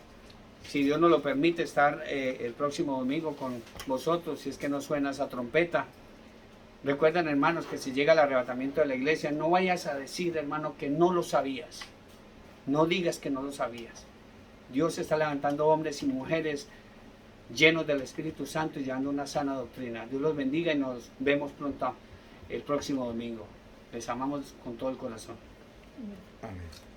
Si Dios nos lo permite, estar el próximo domingo con vosotros, si es que no suena esa trompeta. Recuerden, hermanos, que si llega el arrebatamiento de la iglesia, no vayas a decir, hermano, que no lo sabías. No digas que no lo sabías. Dios está levantando hombres y mujeres llenos del Espíritu Santo y llevando una sana doctrina. Dios los bendiga y nos vemos pronto el próximo domingo. Les amamos con todo el corazón. Amén.